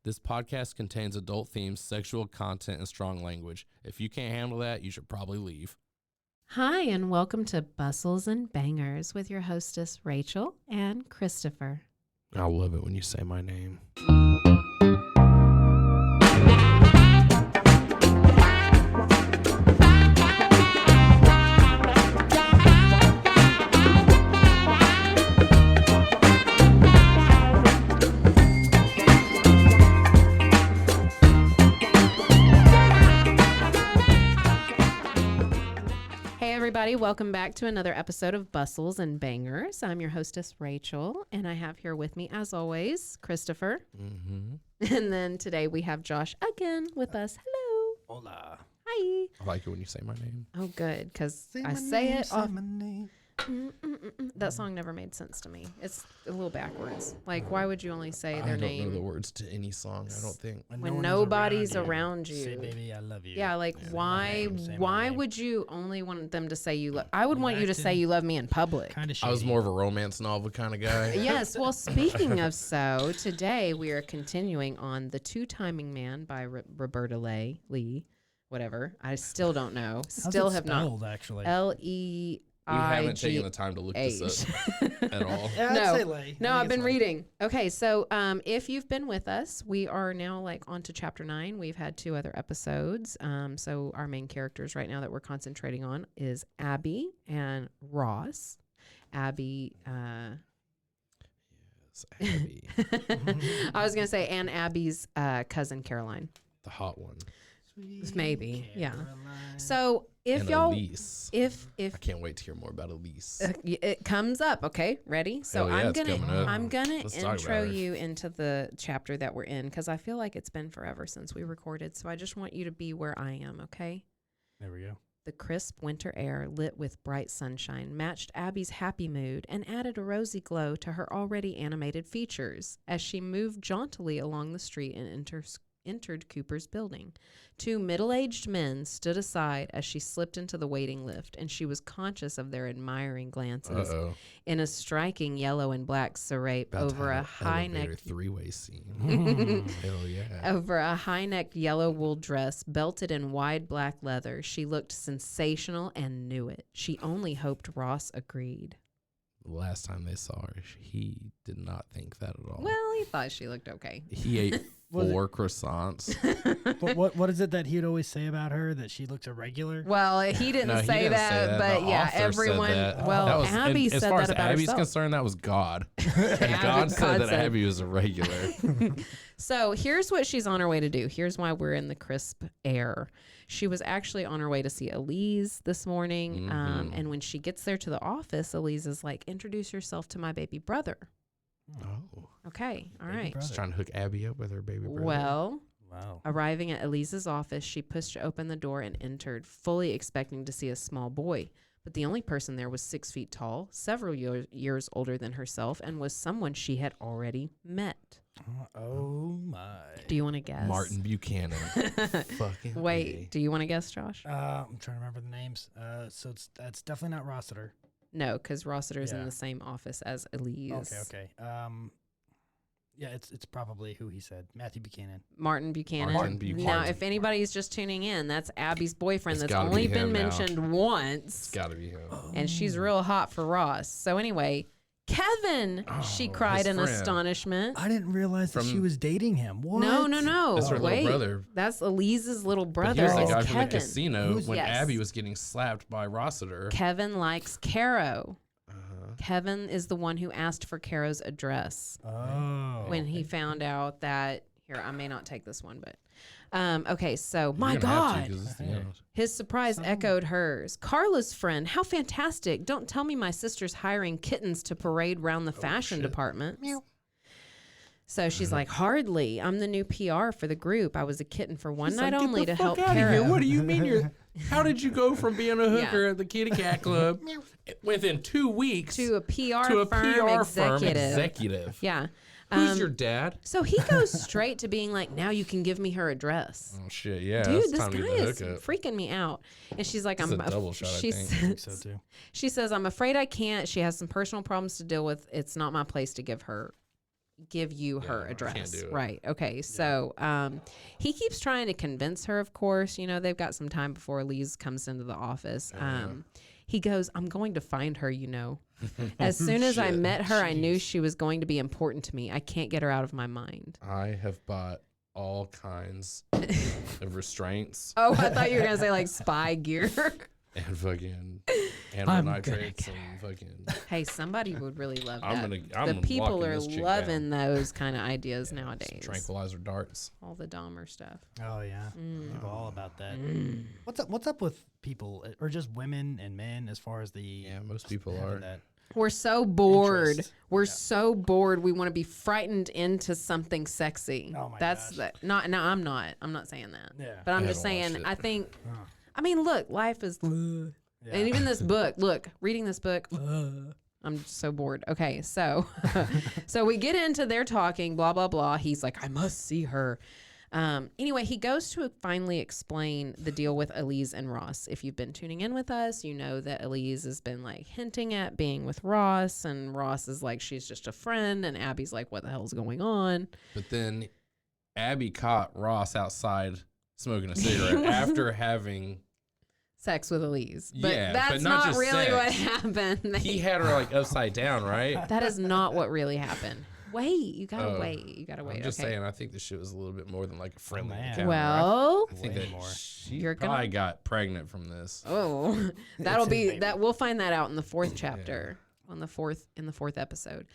This podcast contains adult themes, sexual content, and strong language. If you can't handle that, you should probably leave. Hi, and welcome to Bustles and Bangers with your hostess, Rachel and Christopher. I love it when you say my name. Everybody, welcome back to another episode of Bustles and Bangers. I'm your hostess, Rachel, and I have here with me, as always, Christopher. Mm-hmm. And then today we have Josh again with us. Hello. Hola. Hi. I like it when you say my name. Oh, good, because I say it off. That song never made sense to me. It's a little backwards. Like, why would you only say their name? I don't know the words to any song, I don't think. When nobody's around you. Say, baby, I love you. Yeah, like, why would you only want them to say you love? I would want you to say you love me in public. Kind of. I was more of a romance novel kind of guy. Yes. Well, speaking of today we are continuing on The Two-Timing Man by Roberta Leigh. Whatever. I still don't know. Still have not. Actually. L-E. We haven't taken the time to look this up at all. Yeah, I'd say Leigh. No, I've been reading. Okay, so if you've been with us, we are now like on to chapter 9. We've had 2 other episodes. So our main characters right now that we're concentrating on is Abby and Ross. Abby. Yes, Abby. I was going to say, and Abby's cousin Caroline. The hot one. Maybe, Caroline. yeah. So if and y'all, Elise. if I can't wait to hear more about Elise. it comes up, okay, ready? So Hell yeah, I'm gonna Let's talk intro about her. you into the chapter that we're in because I feel like it's been forever since we recorded. So I just want you to be where I am, okay? There we go. The crisp winter air, lit with bright sunshine, matched Abby's happy mood and added a rosy glow to her already animated features as she moved jauntily along the street and entered Cooper's building. 2 middle-aged men stood aside as she slipped into the waiting lift, and she was conscious of their admiring glances in a striking yellow and black serape over a high-necked three-way scene. Hell yeah. Over a high-necked yellow wool dress belted in wide black leather. She looked sensational and knew it. She only hoped Ross agreed. The last time they saw her, he did not think that at all. Well, he thought she looked okay. He ate 4 croissants. But what is it that he'd always say about her? That she looked irregular? Well, he didn't say that, but The yeah, author said everyone. that. Well, That was- Abby and said as far that as about Abby's herself. concerned, that was God. And God said that said- Abby was irregular. So here's what she's on her way to do. Here's why we're in the crisp air. She was actually on her way to see Elise this morning. And when she gets there to the office, Elise is like, introduce yourself to my baby brother. Oh. Okay. All Baby right. brother. Just trying to hook Abby up with her baby brother. Well, Wow. arriving at Elise's office, she pushed open the door and entered, fully expecting to see a small boy. But the only person there was 6 feet tall, several years older than herself, and was someone she had already met. Oh my. Do you want to guess? Martin Buchanan. Fucking Wait, do you want to guess, Josh? I'm trying to remember the names. So that's definitely not Rossiter. No, because Rossiter's in Yeah. the same office as Elise. Okay. Yeah, it's probably who he said. Matthew Buchanan. Martin Buchanan. Martin Buchanan. Now, if anybody's just tuning in, that's Abby's boyfriend It's that's gotta only be been him now. mentioned It's once. got to be him. And she's real hot for Ross. So anyway, Kevin, she cried his in friend. astonishment. I didn't realize that she was dating him. What? No. That's her little Wait, brother. that's Elise's little But brother. here's the is guy from the Kevin. casino when Yes. Abby was getting slapped by Rossiter. Kevin likes Caro. Uh-huh. Kevin is the one who asked for Caro's address Oh. when he found out that. Here, I may not take this one, but okay. So, my You're gonna have to, God, 'cause it's the end. his surprise echoed hers. Carla's friend, how fantastic! Don't tell me my sister's hiring kittens to parade round the fashion shit. department. So she's like, hardly. I'm the new PR for the group. I was a kitten for one night only to help Caro. What do you mean you're... How did you go from being a hooker Yeah. at the Kitty Cat Club within 2 weeks To a PR to a firm PR executive. firm executive? Yeah. Who's your dad? So he goes straight to being like, now you can give me her address. Oh shit, yeah. Dude, it's this time guy to get the is hookup. freaking me out. And she's like, This is a double shot, I she think. I think says, so too. she says, I'm afraid I can't. She has some personal problems to deal with. It's not my place to give her give you her I can't address. do it. Right. Okay. So he keeps trying to convince her, of course. You know, they've got some time before Elise comes into the office. He goes, I'm going to find her, you know. As soon as I Shit. met her, I knew she was going to be important to me. I can't get her out of my mind. I have bought all kinds of restraints Oh, I thought you were going to say like spy gear. and fucking animal nitrates and fucking. Hey, somebody would really love that. I'm the people locking are this chick loving down. those kind of ideas nowadays. Tranquilizer darts. All the Dahmer stuff. Oh yeah, people all about that. What's up with people or just women and men as far as the Yeah, most people having are. that? We're so bored. Interest. We're so bored. We want to be frightened into something sexy. Oh my That's gosh. that. Not. No, I'm not. I'm not saying that. Yeah. But I'm I just haven't saying. watched it. I think. Oh. I mean, look, life is. Yeah. And even this book. Look, reading this book. I'm just so bored. Okay, so so we get into their talking. Blah blah blah. He's like, I must see her. Anyway, he goes to finally explain the deal with Elise and Ross. If you've been tuning in with us, you know that Elise has been like hinting at being with Ross, and Ross is like, she's just a friend, and Abby's like, what the hell's going on? But then Abby caught Ross outside smoking a cigarette after having. Sex with Elise. But Yeah, that's but not just really sex. what happened. He had her like upside down, right? That is not what really happened. Wait, you gotta Oh, wait. You gotta wait. I'm just okay. saying, I think this shit was a little bit more than like a friendly man. encounter. Well, I think Way that more. she You're gonna- probably got pregnant from this. oh, that'll his be baby. that. We'll find that out in the fourth chapter. On the fourth episode.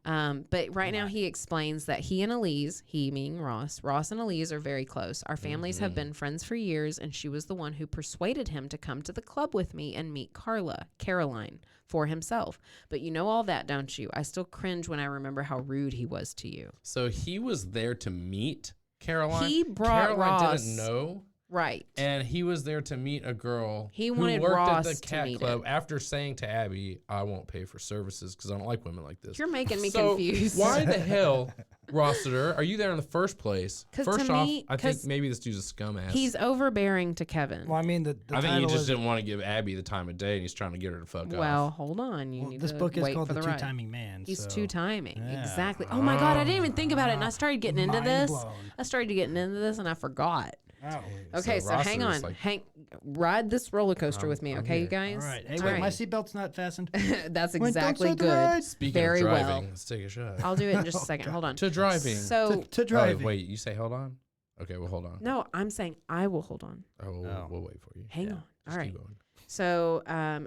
But right now he explains that he and Elise, he meaning Ross and Elise are very close. Our families have been friends for years, and she was the one who persuaded him to come to the club with me and meet Caroline, for himself. But you know all that, don't you? I still cringe when I remember how rude he was to you. So he was there to meet Caroline. He brought Caroline Ross. didn't know. Right. And he was there to meet a girl He who wanted worked Ross at the to cat meet club it. after saying to Abby, I won't pay for services because I don't like women like this. You're making me So confused. why the hell, Rossiter, are you there in the first place? 'Cause First to off, me- I think 'cause maybe this dude's a scum ass. He's overbearing to Kevin. Well, I mean, the I think he title just is- didn't want to give Abby the time of day and he's trying to get her to fuck Well, off. hold on. You well, need this to book is wait called for The the right. Two-Timing Man. He's so. two-timing. Yeah. Exactly. Oh my God, I didn't even think about it, and I started getting into Mind this. blown. I started getting into this, and I forgot. Oh. Okay, so hang Rossiter's on. like- Ride this roller coaster with me, I'm okay, you here. guys? All right. Hey, All wait, right. my seatbelt's not fastened. That's Wait, don't exactly say the good. ride. Speaking Very of driving, well. let's take a shot. I'll do it in just a Oh, second. God. Hold on. To driving. So, to Oh, driving. wait, you say hold on? Okay, well, hold on. no, I'm saying I will hold on. Oh, we'll wait for you. Hang Yeah, on. Just All right. keep going. So,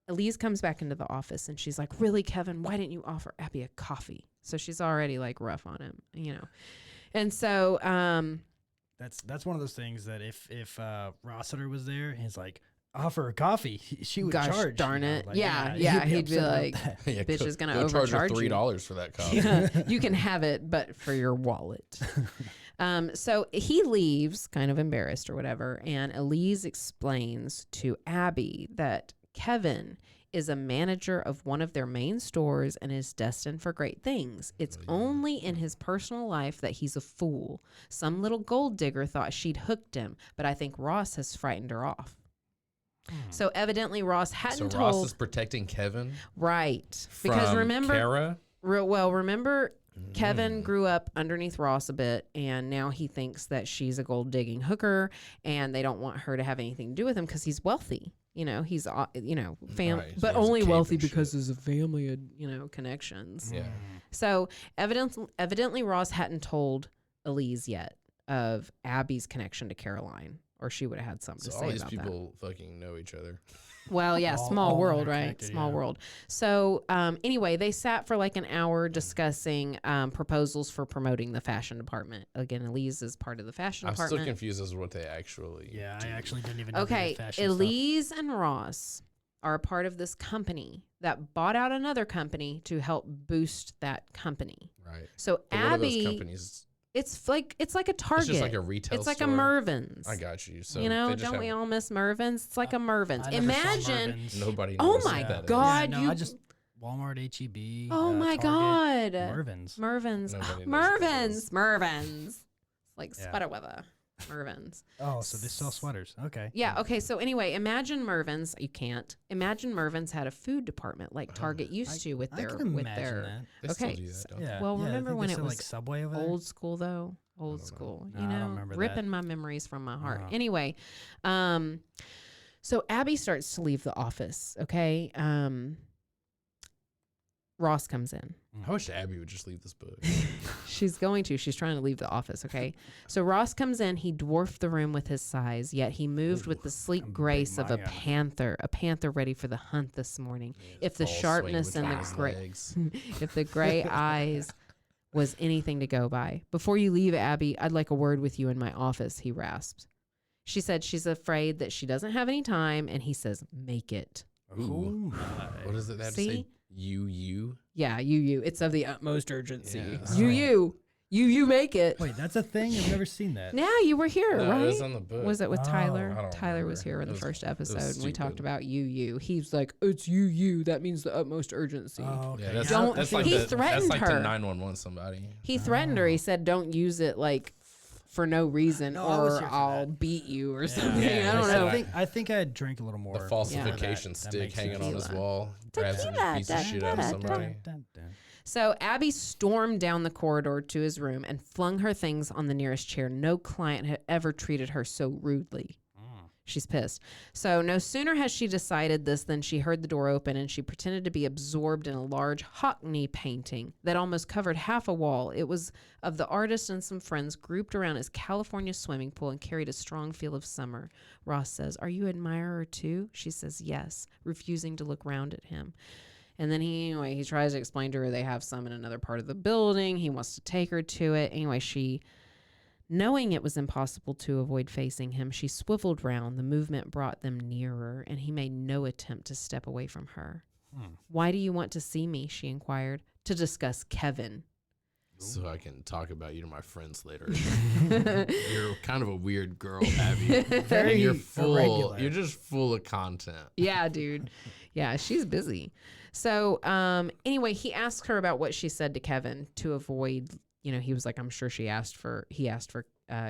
Elise comes back into the office and she's like, really, Kevin, why didn't you offer Abby a coffee? So she's already like rough on him, you know. And so, That's one of those things that if Rossiter was there, he's like, offer her coffee, she would Gosh charge. darn you know, it. like, Yeah, he'd be upset about like, that. Yeah, bitch go- is gonna go charge her overcharge you. $3 for that coffee. you can have it, but for your wallet. So he leaves, kind of embarrassed or whatever, and Elise explains to Abby that Kevin is a manager of one of their main stores and is destined for great things. It's only in his personal life that he's a fool. Some little gold digger thought she'd hooked him, but I think Ross has frightened her off. So evidently Ross So hadn't Ross told is protecting Kevin right because from remember Kara? remember Kevin grew up underneath Ross a bit, and now he thinks that she's a gold digging hooker, and they don't want her to have anything to do with him because he's wealthy. You know, he's Right, but so he has only a cape wealthy and because shit. there's a family of connections. Yeah. So evidently Ross hadn't told Elise yet of Abby's connection to Caroline, or she would have had something So to all say these about that. people fucking know each other. Well, yeah, All small world, right? interconnected, Small yeah. world. So anyway, they sat for like an hour discussing proposals for promoting the fashion department. Again, Elise is part of the fashion I'm still department. confused as to what they actually Yeah, do. I actually didn't even know Okay, the fashion Elise and Ross are a part of this company that bought out another company to help boost that company. Right. So But what are those Abby, companies? it's like a Target. It's just like a retail It's like store? a Mervyn's. I got you. So you know, they just don't have, we all miss Mervyn's? It's like a Mervyn's. stuff. I never saw Imagine. Mervyn's. nobody Oh knows my what that is. God, Yeah, no, you- I just Walmart, HEB. Oh my Target, God. Mervyn's. Mervyn's. Nobody knows what that Mervyn's. is. Mervyn's. It's like Yeah. sweater weather. Mervyn's. Oh, so they sell sweaters. Okay. Yeah. Okay. So anyway, imagine Mervyn's. You can't imagine Mervyn's had a food department like Target used to with I their can with imagine their. that. They still Okay. do that, don't Yeah. Well, yeah, I remember think when they it sell, was like Subway over there? Old school though. Old know. school. No, You I don't know, remember that. ripping my memories from my heart. Oh. Anyway, so Abby starts to leave the office. Okay. Ross comes in. I wish Abby would just leave this book. She's going to. She's trying to leave the office, okay? So Ross comes in. He dwarfed the room with his size, yet he moved with the sleek I'm grace of a big man. panther ready for the hunt this morning. If the Full swing sharpness and between the his gray, legs. if the gray eyes was anything to go by. Before you leave, Abby, I'd like a word with you in my office, he rasped. She said she's afraid that she doesn't have any time, and he says, make it. Oh, Ooh. my. What does it have to See? say? You. Yeah, you. It's of the utmost urgency. Yeah. You make it. Wait, that's a thing? I've never seen that. Now you were here, No, right? it was on the book. Was it with Oh. Tyler? I don't Tyler was remember. here in It the was- first it was episode, and we talked stupid. about you. He's like, it's you. That means the utmost urgency. Oh, okay. Yeah, that's, Don't- that's he like the, threatened that's like her. the 911 somebody. He threatened her. He Oh. said, don't use it like for no reason, No, I was or here for I'll that. beat you or Yeah. something. Yeah, I don't that's know. right. I think I drank a little more. The falsification That stick makes hanging on his Tequila. wall. Grabs a Tequila, piece of shit out of da, da, somebody. Dun, dun. So Abby stormed down the corridor to his room and flung her things on the nearest chair. No client had ever treated her so rudely. She's pissed. So no sooner has she decided this than she heard the door open, and she pretended to be absorbed in a large Hockney painting that almost covered half a wall. It was of the artist and some friends grouped around his California swimming pool and carried a strong feel of summer. Ross says, "Are you an admirer too?" She says yes, refusing to look round at him. And then he tries to explain to her they have some in another part of the building. He wants to take her to it. Anyway, knowing it was impossible to avoid facing him, she swiveled round. The movement brought them nearer, and he made no attempt to step away from her. Why do you want to see me? She inquired. To discuss Kevin. So I can talk about you to my friends later. You're kind of a weird girl, Abby. Very And you're full. irregular. You're just full of content. Yeah, dude. Yeah, she's busy. So anyway, he asked her about what she said to Kevin to avoid, he was like, I'm sure he asked for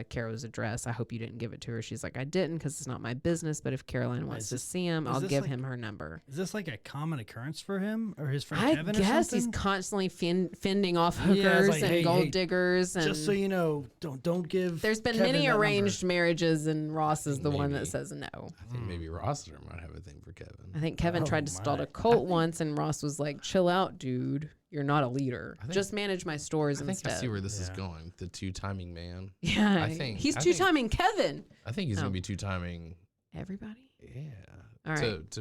Caro's address. I hope you didn't give it to her. She's like, I didn't because it's not my business. But if Caroline wants to see him, I'll give him her number. Is this like a common occurrence for him or his friend I Kevin or guess something? he's constantly fending off Yeah, it's hookers like, and hey, gold hey, diggers. And Just so you know, don't give. there's been Kevin many that arranged marriages, and Ross is the one that Maybe. says no. I think maybe Rossiter might have a thing for Kevin. I think Kevin Oh, tried to start my. a cult once, and Ross was like, chill out, dude. You're not a leader. I think- Just manage my stores I think instead. I see where this is Yeah. going. The two-timing man. Yeah, I think- he's I two think- timing Kevin. I think he's Oh. gonna be two-timing. Everybody. Yeah. All right.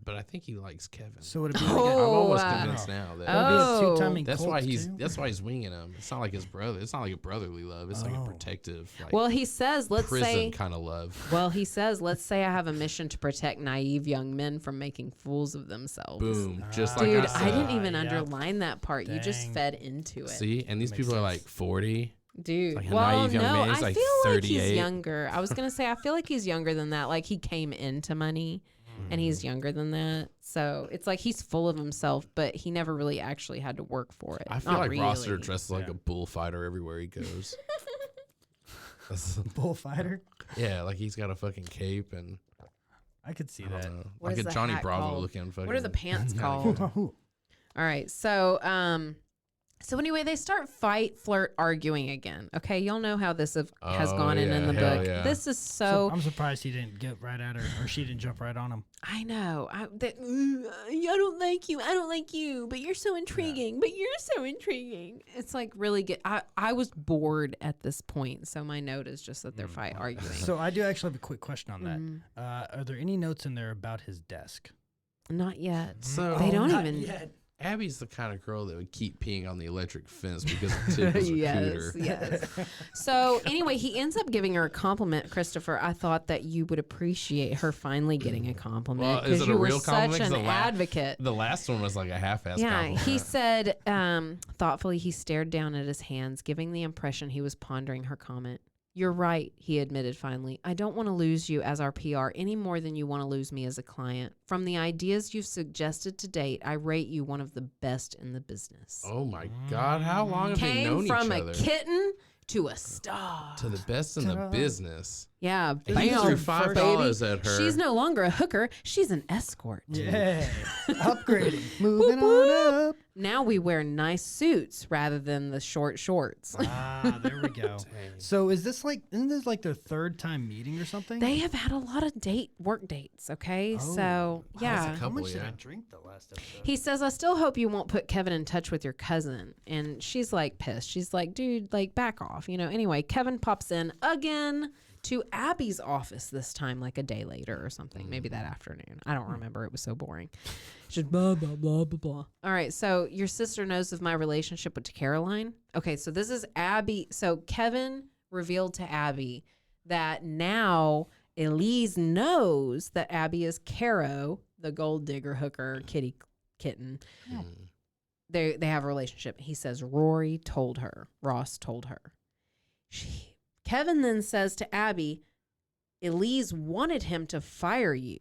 But I think he likes Kevin. So would it be I'm like almost wow. convinced now that Oh. a two-timing that's cult why he's too? that's why he's winging him. It's not like his brother. It's not like a brotherly love. It's like a Oh. protective, like Well, he says, let's prison say. kind of love. Well, he says, let's say I have a mission to protect naive young men from making fools of themselves. Boom. Just Ah, like Dude, I I said. didn't even Yeah. underline that part. You just Dang. fed into it. See, and these Makes people are sense. like 40. Dude, like a well, naive young no, man. He's I like feel like 38. he's younger. I was gonna say I feel like he's younger than that. Like he came into money, and he's younger than that. So it's like he's full of himself, but he never really actually had to work for it. I feel Not like really. Rossiter dresses like Yeah. a bullfighter everywhere he goes. That's- bullfighter? yeah, like he's got a fucking cape and I could see I don't that. know, What like is a the Johnny hat Bravo called? looking fucking. What are the pants mannequin. called? All right, so anyway, they start fight, flirt, arguing again. Okay, y'all know how this has Oh, gone in yeah, the hell book. yeah. This is So so. I'm surprised he didn't get right at her, or she didn't jump right on him. I know. I don't like you. I don't like you. But you're so intriguing. But you're so intriguing. It's like really good. I was bored at this point, so my note is just that they're fight arguing. So I do actually have a quick question on that. Mhm. Are there any notes in there about his desk? Not yet. So They don't not even. yet. Abby's the kind of girl that would keep peeing on the electric fence because of Tipple's Yes, recruiter. yes. So anyway, he ends up giving her a compliment. Christopher, I thought that you would appreciate her finally getting a compliment Well, is because it a you were real such compliment? 'Cause an the advocate. The last one was like a half-ass Yeah, compliment. he said thoughtfully. He stared down at his hands, giving the impression he was pondering her comment. You're right, he admitted finally. I don't want to lose you as our PR any more than you want to lose me as a client. From the ideas you've suggested to date, I rate you one of the best in the business. Oh my God! How long have they Came known from each a other? kitten to a star. To the best in the Ta-da. business. Yeah, He bam, threw baby. $5 at her. She's no longer a hooker. She's an escort. Yeah. Upgrading. Moving on up. Now we wear nice suits rather than the short shorts. Ah, there we go. So isn't this like their third time meeting or something? They have had a lot of work dates, okay? So, Oh, yeah. that's a How couple, much did yeah. I drink the last episode? He says, I still hope you won't put Kevin in touch with your cousin. And she's like pissed. She's like, dude, like back off. Anyway, Kevin pops in again to Abby's office this time, like a day later or something. Maybe that afternoon. I don't remember. It was so boring. Just blah, blah, blah, blah, blah. All right. So your sister knows of my relationship with Caroline. Okay. So this is Abby. So Kevin revealed to Abby that now Elise knows that Abby is Caro, the gold digger hooker kitten. They have a relationship. He says Ross told her. Kevin then says to Abby, Elise wanted him to fire you.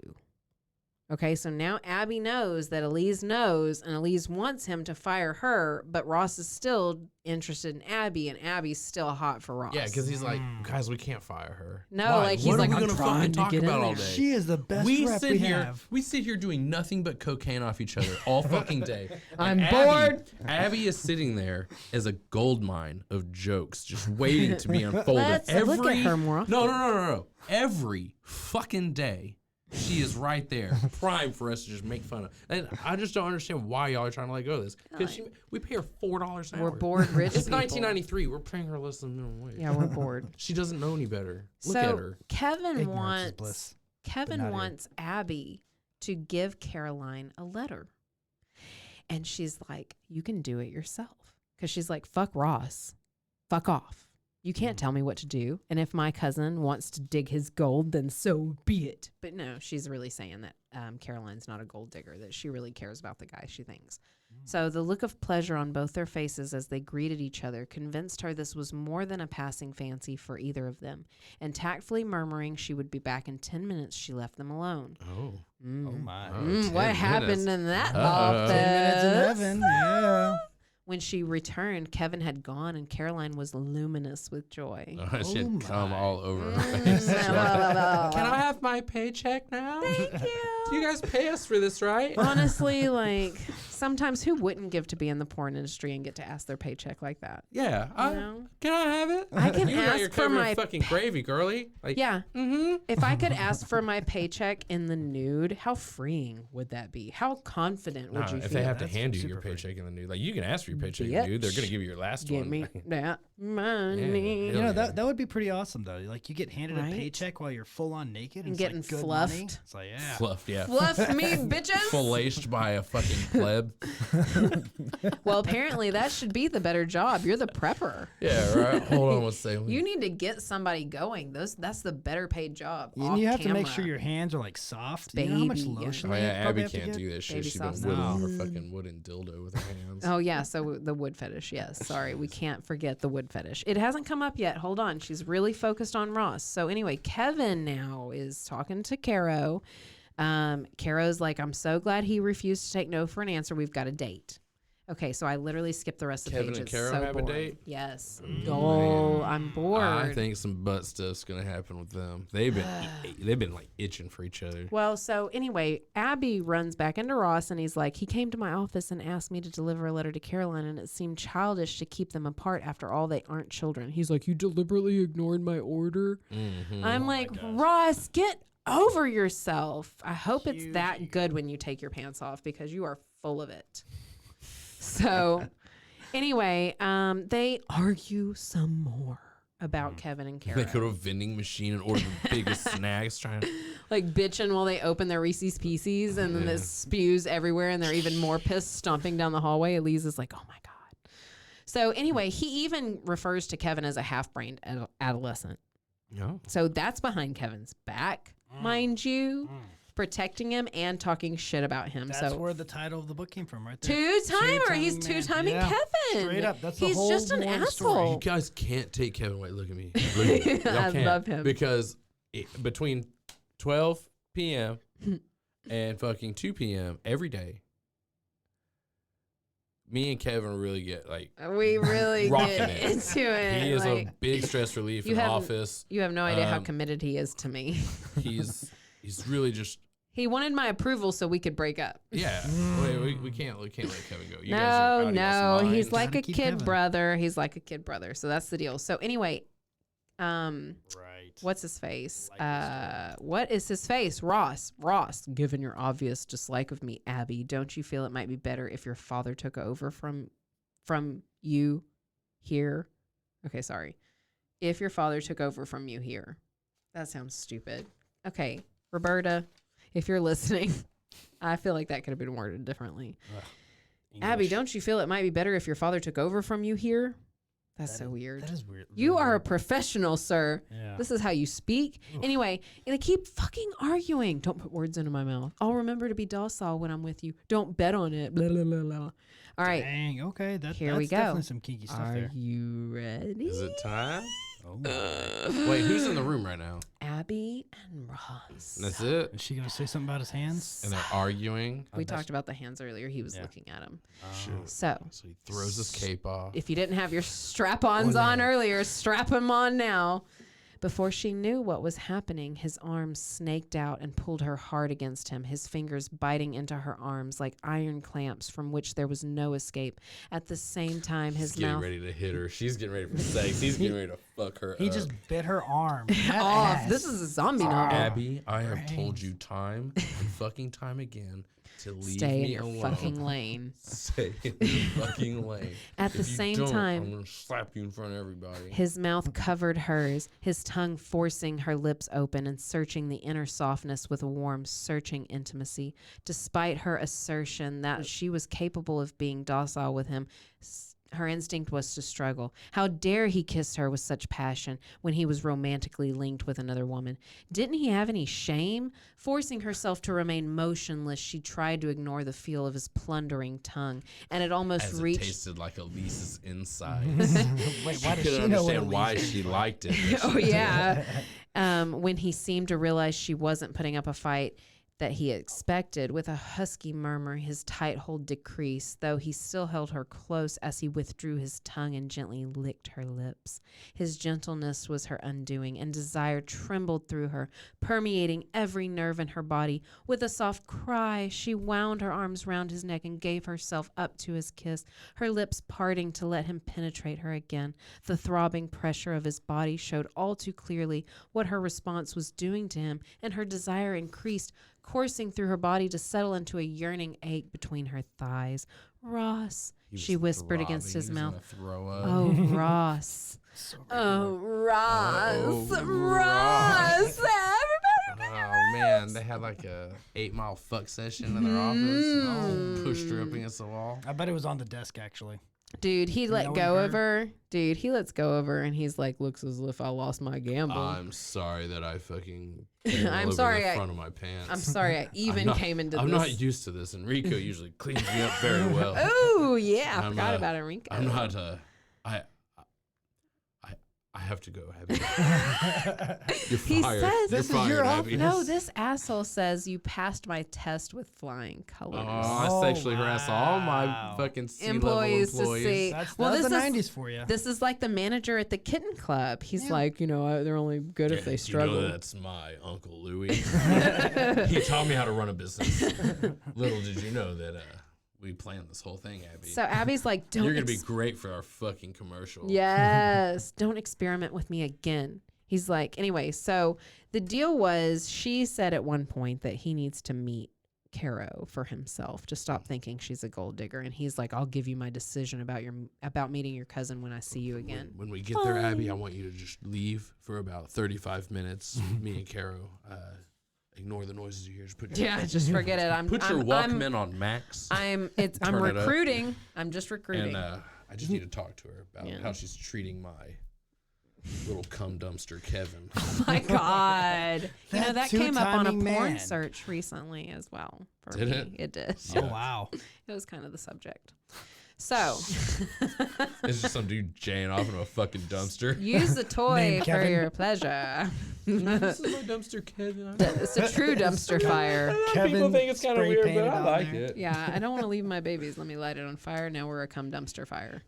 Okay, so now Abby knows that Elise knows, and Elise wants him to fire her, but Ross is still interested in Abby, and Abby's still hot for Ross. Yeah, because he's like, guys, we can't fire her. No, Why? like, he's What like, are we I'm gonna trying fucking to talk get in about all there. day? She is the best rep we have. We sit here doing nothing but cocaine off each other all fucking day. I'm And bored. Abby is sitting there as a gold mine of jokes, just waiting to be unfolded. Let's look at her more often. No. Every fucking day, she is right there, prime for us to just make fun of. And I just don't understand why y'all are trying to let go of this. Because we pay her $4 an hour. We're bored rich It's people. 1993. We're paying her less than minimum wage. Yeah, we're bored. She doesn't know any better. Look So at her. Kevin Ignorance is bliss. Kevin not here. wants Abby to give Caroline a letter. And she's like, you can do it yourself. Because she's like, fuck Ross. Fuck off. You can't tell me what to do. And if my cousin wants to dig his gold, then so be it. But no, she's really saying that Caroline's not a gold digger, that she really cares about the guy, she thinks. So the look of pleasure on both their faces as they greeted each other convinced her this was more than a passing fancy for either of them. And tactfully murmuring she would be back in 10 minutes, she left them alone. Oh. Oh my. Oh, 10 What happened minutes. in that Uh-oh. office? 10 minutes in heaven. Yeah. When she returned, Kevin had gone and Caroline was luminous with joy. Oh, that shit my. come all over her face. Can I Can have my paycheck now? Thank you. Do you guys pay us for this, right? Honestly, like, sometimes who wouldn't give to be in the porn industry and get to ask their paycheck like that? Yeah. You know? Can I have it? I can you got your ask for covered my fucking gravy, girly. Like, Yeah. Mm-hmm. If I could ask for my paycheck in the nude, how freeing would that be? How confident would you if feel? they have to That's hand you super your free. paycheck in the nude, like you can ask for your paycheck in the nude. They're gonna give you your last Give one. me that money. Yeah. You know, Yeah. that would be pretty awesome, though. Like, you get handed Right? a paycheck while you're full on naked. And it's getting like good fluffed. money. It's like, yeah. Fluff, yeah. Fluff me, bitches. Fillaced by a fucking pleb. Well, apparently that should be the better job. You're the prepper. Yeah, right. Hold on one second. You need to get somebody going. That's the better paid job. And off you have to make camera. sure your hands are like soft. You know how much Baby, yeah. lotion Oh they yeah, probably Abby have to can't get? do this shit. Baby She's been soft whittling stuff. her fucking wooden dildo with her hands. Oh yeah, so the wood fetish. Yes, sorry, we can't forget the wood fetish. It hasn't come up yet. Hold on, she's really focused on Ross. So anyway, Kevin now is talking to Caro. Caro's like, I'm so glad he refused to take no for an answer. We've got a date. Okay, so I literally skipped the rest of the Kevin page. and It's Caro so have a boring. date? Yes. Man. Oh, I'm bored. I think some butt stuff's gonna happen with them. They've been like itching for each other. Well, so anyway, Abby runs back into Ross and he's like, he came to my office and asked me to deliver a letter to Caroline, and it seemed childish to keep them apart. After all, they aren't children. He's like, you deliberately ignored my order. Mm-hmm. I'm like, Ross, get over yourself. I hope it's that good when you take your pants off, because you are full of it. So anyway, they argue some more about Kevin and Caro. They go to a vending machine and order the biggest snacks, trying to. Like bitching while they open their Reese's Pieces, and then Yeah. this spews everywhere, and they're even more pissed stomping down the hallway. Elise is like, oh my God. So anyway, he even refers to Kevin as a half-brained adolescent. No. So that's behind Kevin's back, mind you, protecting him and talking shit about him. That's so where the title of the book came from, right there. two-timer. He's Two-timing man. two-timing Yeah. Kevin. Straight up. That's the He's whole just an moral of the story. You asshole. guys can't take Kevin away. Look at me. Look at me. Y'all I can't. love him. Because between 12 p.m. and fucking 2 p.m. every day, me and Kevin really get like We really rocking get it. into it. He is like, a big stress relief in the office. You have no idea how committed he is to me. He's really just. He wanted my approval so we could break up. Yeah, we can't let Kevin go. You guys No, are out of no, your he's minds. like a keep kid Kevin. brother. He's like a kid brother. So that's the deal. So anyway, Right. what's his face? Like What is his face? Ross. Given your obvious dislike of me, Abby, don't you feel it might be better if your father took over from you here? Okay, sorry. If your father took over from you here. That sounds stupid. Okay, Roberta, if you're listening, I feel like that could have been worded differently. Abby, don't you feel it might be better if your father took over from you here? That's so weird. That is weird. You really are a weird. professional, sir. Yeah. This is how you speak. Oof. Anyway, they keep fucking arguing. Don't put words into my mouth. I'll remember to be docile when I'm with you. Don't bet on it. Blah, blah, blah, blah. All right. Dang. Okay. Here that's we go. definitely some kinky stuff Are there. you ready? Is it time? Oh. Wait, who's in the room right now? Abby and Ross. That's it. Is she gonna say something about his hands? And they're arguing. We talked about the hands earlier. He was Yeah. looking at them. Shit. So So he throws his cape off. if you didn't have your strap-ons on earlier, strap them on now. Before she knew what was happening, his arms snaked out and pulled her hard against him, his fingers biting into her arms like iron clamps from which there was no escape. At the same time, his He's getting mouth ready to hit her. She's getting ready for sex. He's getting ready to fuck her He up. just bit her arm. That off. ass. This is a zombie novel. Abby, I have told you time and fucking time again to leave Stay in me your alone. fucking lane. Stay in your fucking lane. At the If you same don't, time, I'm gonna slap you in front of everybody. his mouth covered hers, his tongue forcing her lips open and searching the inner softness with a warm, searching intimacy. Despite her assertion that she was capable of being docile with him, her instinct was to struggle. How dare he kiss her with such passion when he was romantically linked with another woman? Didn't he have any shame? Forcing herself to remain motionless, she tried to ignore the feel of his plundering tongue, and it almost As it reached... tasted like Elise's inside. Wait, why does Couldn't she know what understand why Elise she is? liked it. but Oh, she did. yeah. When he seemed to realize she wasn't putting up a fight that he expected, with a husky murmur, his tight hold decreased, though he still held her close as he withdrew his tongue and gently licked her lips. His gentleness was her undoing, and desire trembled through her, permeating every nerve in her body. With a soft cry, she wound her arms round his neck and gave herself up to his kiss, her lips parting to let him penetrate her again. The throbbing pressure of his body showed all too clearly what her response was doing to him, and her desire increased, coursing through her body to settle into a yearning ache between her thighs. Ross, He was she whispered against throbbing. his He was mouth. gonna throw up. Oh, Ross. Oh, Ross. Oh, Ross. Everybody. Oh man, they had like a 8-mile fuck session in their office. Pushed her up against the wall. I bet it was on the desk actually. Dude, he let Knowing go her. of her. Dude, he lets go of her and he's like, looks as if I lost my gamble. I'm sorry that I fucking. I'm all over sorry The I- front of my pants. I'm sorry I even not- came into I'm this. not used to this. Enrico usually cleans me up very well. Oh, yeah. I I'm, forgot about Enrico. I'm not. I have to go, Abby. You're He fired. says- You're This is fired, your Abby. No, this asshole says you passed my test with flying colors. Oh, I sexually harass all my wow. fucking C-level Employees employees. to see. That's Well, the this is- 90s for you. This is like the manager at the kitten club. He's Yeah. like, they're only good if Yeah, they struggle. You know that's my Uncle Louis. He taught me how to run a business. Little did you know that we planned this whole thing, Abby. So Abby's like, don't. You're gonna be great for our fucking commercial. Yes, don't experiment with me again. He's like, anyway, so the deal was she said at one point that he needs to meet Caro for himself to stop thinking she's a gold digger. And he's like, I'll give you my decision about meeting your cousin when I see you again. When we get there, Abby, I want you to just leave for about 35 minutes. Me and Caro. Ignore the noises you hear. Just put your, Yeah, just forget it. put your Walkman on max. I'm Turn it up. recruiting. I'm just recruiting. And I just need to talk to her about Yeah. how she's treating my little cum dumpster, Kevin. Oh my God. That that came up on a two-timing porn man. search recently as well. For Did me. it? It did. Oh wow. It was kind of the subject. So It's just some dude jaying off into a fucking dumpster. use the toy Named for Kevin. your pleasure. This is my dumpster, Kevin. It's a true dumpster fire. Kevin People think it's kind of spray weird, but painted I on like there. it. Yeah, I don't want to leave my babies. Let me light it on fire. Now we're a cum dumpster fire.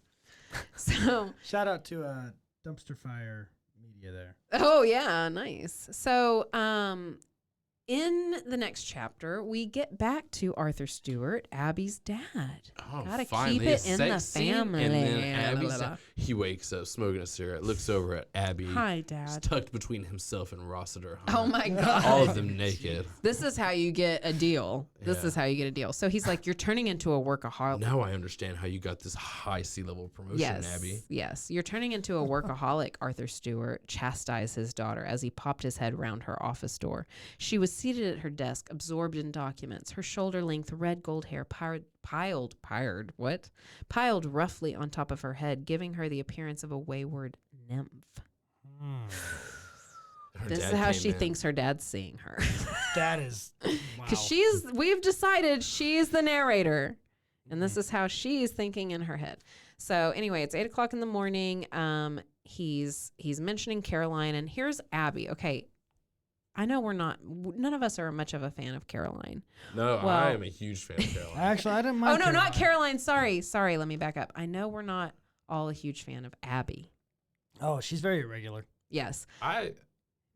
So, Shout out to Dumpster Fire Media there. oh yeah, nice. So, in the next chapter, we get back to Arthur Stewart, Abby's dad. Oh, Gotta finally, keep a it in the sex scene, family. And then Abby's, he wakes up smoking a cigarette, looks over at Abby. Hi, He's Dad. tucked between himself and Rossiter. Oh my God. All of them naked. This is how you get a deal. This Yeah. is how you get a deal. So he's like, you're turning into a workaholic. Now I understand how you got this high C-level promotion, Yes, Abby. yes. You're turning into a workaholic, Arthur Stewart chastised his daughter as he popped his head round her office door. She was seated at her desk, absorbed in documents, her shoulder-length red gold hair piled roughly on top of her head, giving her the appearance of a wayward nymph. Her This is dad how came she in. thinks her dad's seeing her. That is wow. Because we've decided she's the narrator. And this is how she's thinking in her head. So anyway, it's 8:00 in the morning. He's mentioning Caroline, and here's Abby. Okay, I know none of us are much of a fan of Caroline. No, Well- I am a huge fan of Caroline. Actually, I didn't Oh mind. no, not Caroline. Sorry. Let me back up. I know we're not all a huge fan of Abby. Oh, she's very irregular. Yes. Now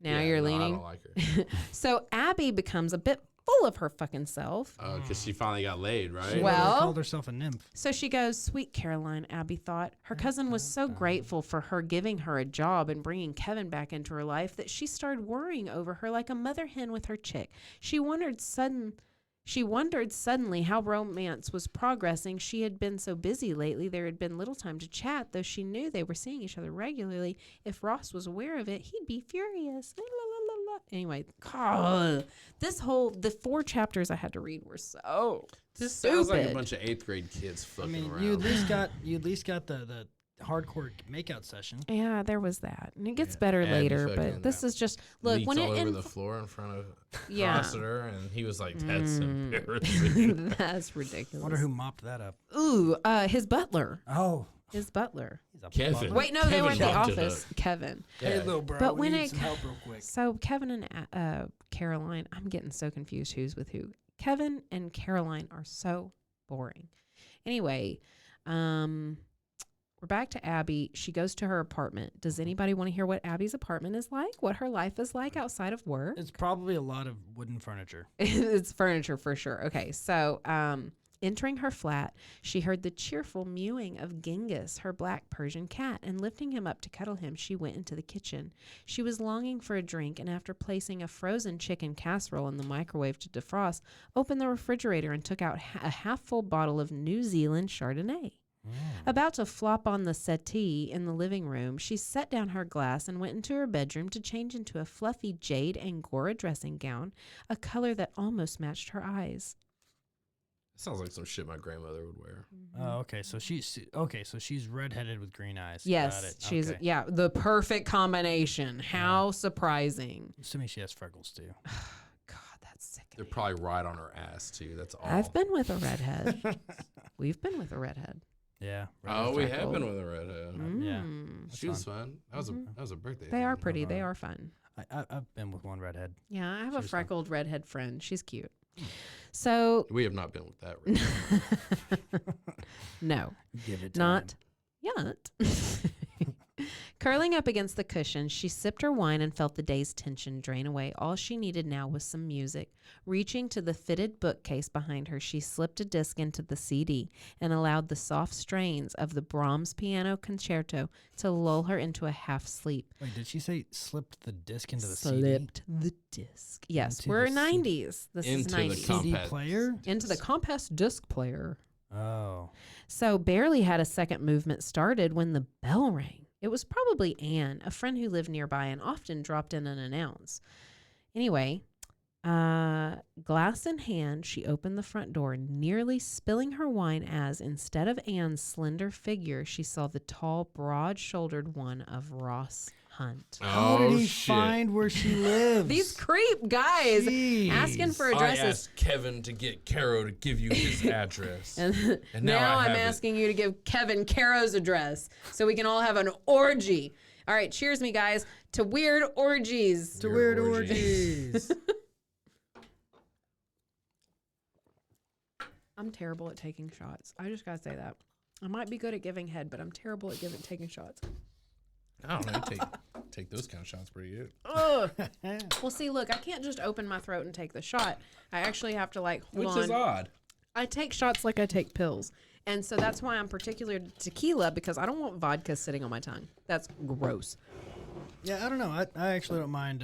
Now you're I leaning. don't like her. So Abby becomes a bit full of her fucking self. Oh, because she finally got laid, right? She Well- literally called herself a nymph. So she goes, sweet Caroline, Abby thought. Her cousin was so grateful for her giving her a job and bringing Kevin back into her life that she started worrying over her like a mother hen with her chick. She wondered suddenly how romance was progressing. She had been so busy lately, there had been little time to chat, though she knew they were seeing each other regularly. If Ross was aware of it, he'd be furious. La, la, la, la, la. Anyway, God, the 4 chapters I had to read were so This stupid. sounds like a bunch of 8th grade kids I fucking mean, around. you at least got the hardcore makeout session. Yeah, there was that. And it gets Yeah, better Abby later, fucking but this is just, look, leaked when all it over in the floor in front of Yeah. Rossiter, and he was like, "That's embarrassing." That's ridiculous. Wonder who mopped that up. Ooh, his butler. Oh, His butler. he's a Kevin. butler. Wait, no, they Kevin were in the mopped it office. Kevin. Yeah. Hey, little bro. But we when need it some help real quick. So Kevin and Caroline, I'm getting so confused who's with who. Kevin and Caroline are so boring. Anyway, we're back to Abby. She goes to her apartment. Does anybody want to hear what Abby's apartment is like? What her life is like outside of work? It's probably a lot of wooden furniture. It's furniture for sure. Okay, so entering her flat, she heard the cheerful mewing of Genghis, her black Persian cat, and lifting him up to cuddle him, she went into the kitchen. She was longing for a drink, and after placing a frozen chicken casserole in the microwave to defrost, opened the refrigerator and took out a half-full bottle of New Zealand Chardonnay. About to flop on the settee in the living room, she set down her glass and went into her bedroom to change into a fluffy jade Angora dressing gown, a color that almost matched her eyes. Sounds like some shit my grandmother would wear. Oh, okay. So she's redheaded with green eyes. Got Yes, it. she's Okay. the perfect combination. How surprising. Assuming she has freckles too. God, that's sick. They're probably right on her ass too. That's all. I've been with a redhead. We've been with a redhead. Yeah. Oh, we have freckled. been with a redhead. Yeah. Mm. She was fun. That was a birthday. They are thing. pretty. They are fun. I've been with one redhead. Yeah, I have a She was fun. freckled redhead friend. She's cute. So, We have not been with that. Redhead. Give no. it Not yet. Curling up against the cushion, she sipped her wine and felt the day's tension drain away. All she needed now was some music. Reaching to the fitted bookcase behind her, she slipped a disc into the CD and allowed the soft strains of the Brahms Piano Concerto to lull her into a half sleep. Wait, did she say slipped the disc into the CD? Slipped the disc. Yes, Into we're the 90s. This is Into the 90s. CD compact player? Into the compact disc player. Oh. So barely had a second movement started when the bell rang. It was probably Anne, a friend who lived nearby and often dropped in unannounced. Anyway, glass in hand, she opened the front door, nearly spilling her wine as, instead of Anne's slender figure, she saw the tall, broad-shouldered one of Ross hunt. How did he shit. find where she lives? These creep guys Jeez. asking for I addresses. asked Kevin to get Caro to give you his address. And now now I I'm have it. asking you to give Kevin Caro's address so we can all have an orgy. All right, cheers me, guys, to weird orgies. To weird orgies. I'm terrible at taking shots. I just gotta say that. I might be good at giving head, but I'm terrible at taking shots. I don't know. Take those kind of shots pretty good. Ugh. Well, see, look, I can't just open my throat and take the shot. I actually have to hold Which on. is odd. I take shots like I take pills. And so that's why I'm particular to tequila, because I don't want vodka sitting on my tongue. That's gross. Yeah, I don't know. I actually don't mind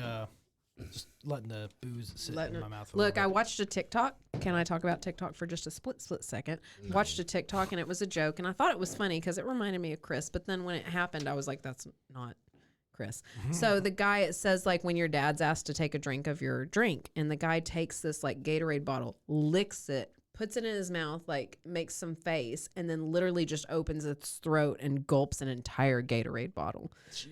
just letting the booze sit in my mouth. Look, I watched a TikTok. Can I talk about TikTok for just a split second? No. Watched a TikTok, and it was a joke, and I thought it was funny because it reminded me of Chris. But then when it happened, I was like, that's not Chris. So the guy, it says, like, when your dad's asked to take a drink of your drink, and the guy takes this, like, Gatorade bottle, licks it, puts it in his mouth, like, makes some face, and then literally just opens its throat and gulps an entire Gatorade bottle. Jeez.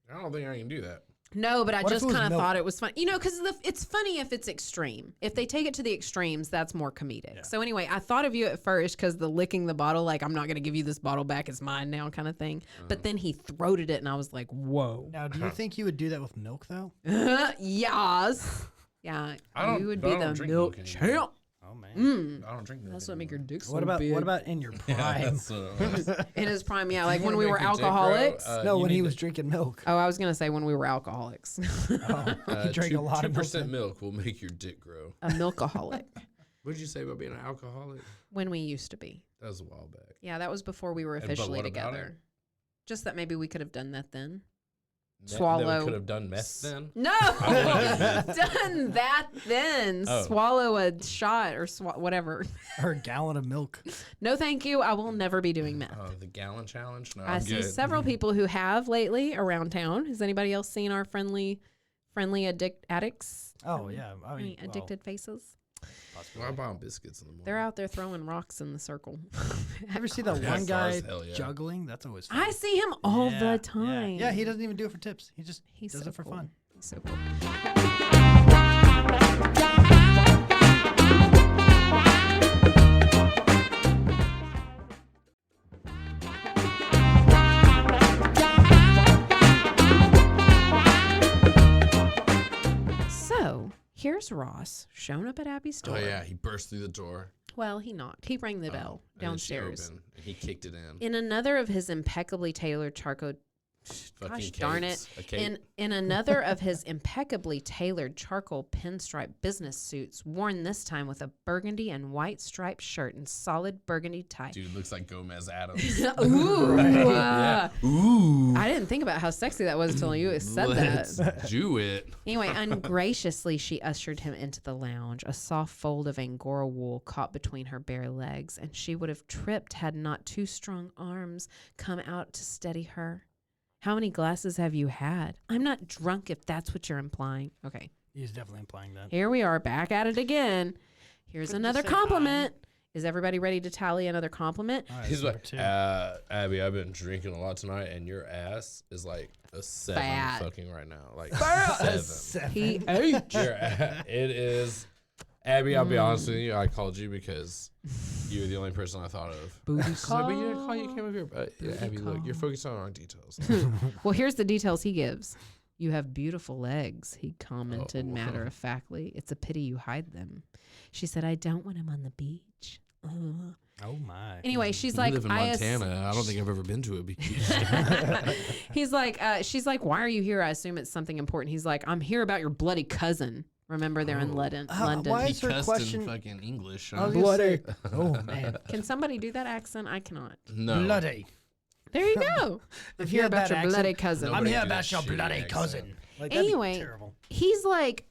I don't think I can do that. No, but I What if just it was kind of milk? thought it was fun. You know, because it's funny if it's extreme. If they take it to the extremes, that's more comedic. Yeah. So anyway, I thought of you at first because the licking the bottle, like, I'm not going to give you this bottle back, it's mine now kind of thing. But then he throated it, and I was like, whoa. Now, do you think you would do that with milk, though? Yes. Yeah, I don't- you would but be I don't the drink milk milk anymore. champ. Oh, man. Mm. I don't drink milk. That's what make your dick so What about big. in your Yeah, prime? that's what it was. In his prime, yeah, like You when wanna we were make your dick grow? alcoholics. No, You when he need was to- drinking milk. Oh, I was going to say when we were alcoholics. He drank a lot of milk. 2% milk will make your dick grow. A milkaholic. What did you say about being an alcoholic? When we used to be. That was a while back. Yeah, that was before we were But officially what about together. it? Just that maybe we could have done that then. That Swallow. we could have done meth then. No, would've done that then. Oh. Swallow a shot or whatever. Or a gallon of milk. No, thank you. I will never be doing meth. Oh, the gallon challenge? No, I I'm see good. several people who have lately around town. Has anybody else seen our friendly addicts? Oh, yeah. I Any mean, addicted faces? possibly. Well, I buy 'em biscuits in the morning. They're out there throwing rocks in the circle. Ever see that Yeah, one guy cars, hell yeah. juggling? That's always fun. I see him all Yeah, the yeah. time. Yeah, he doesn't even do it for tips. He just He's does so it for cool. fun. He's so cool. So here's Ross showing up at Abby's door. Oh, yeah. He burst through the door. Well, he knocked. He rang the bell and then she downstairs. opened, and he kicked it in. In another of his impeccably tailored charcoal, Fucking gosh darn it! capes. A cape. In another of his impeccably tailored charcoal pinstripe business suits, worn this time with a burgundy and white striped shirt and solid burgundy tie. Dude, looks like Gomez Adams. Ooh, Yeah. Ooh. I didn't think about how sexy that was until you said Let's that. do it. Anyway, ungraciously, she ushered him into the lounge, a soft fold of Angora wool caught between her bare legs, and she would have tripped had not two strong arms come out to steady her. How many glasses have you had? I'm not drunk if that's what you're implying. Okay, He's definitely implying that. here we are back at it again. Here's Good to another say compliment. Is everybody ready to tally another compliment? All right, He's number like, two. Abby, I've been drinking a lot tonight, and your ass is like a 7 Fat. fucking right now. Like A 7. seven. He It is. Abby, I'll be honest with you. I called you because you were the only person I thought of. booty She's like, but you didn't call. You call. came over here. But yeah, Booty Abby, look, you're call. focused on the wrong details. Well, here's the details he gives. You have beautiful legs, he commented Oh. matter-of-factly. It's a pity you hide them. She said, I don't want him on the beach. Oh, my. Anyway, she's You like, live in Montana. I don't think I've ever been to a beach. He's like, she's like, why are you here? I assume it's something important. He's like, I'm here about your bloody cousin. Remember, they're in Oh. London. Why he is her cussed question- in fucking English. I Huh? was gonna Bloody. say- Oh, man. Can somebody do that accent? I cannot. No. There Bloody. you go. If Hear you had about that your accent- bloody cousin. Nobody I'm here do that about your shitty bloody accent. cousin. Like, that'd be Anyway, terrible. he's like,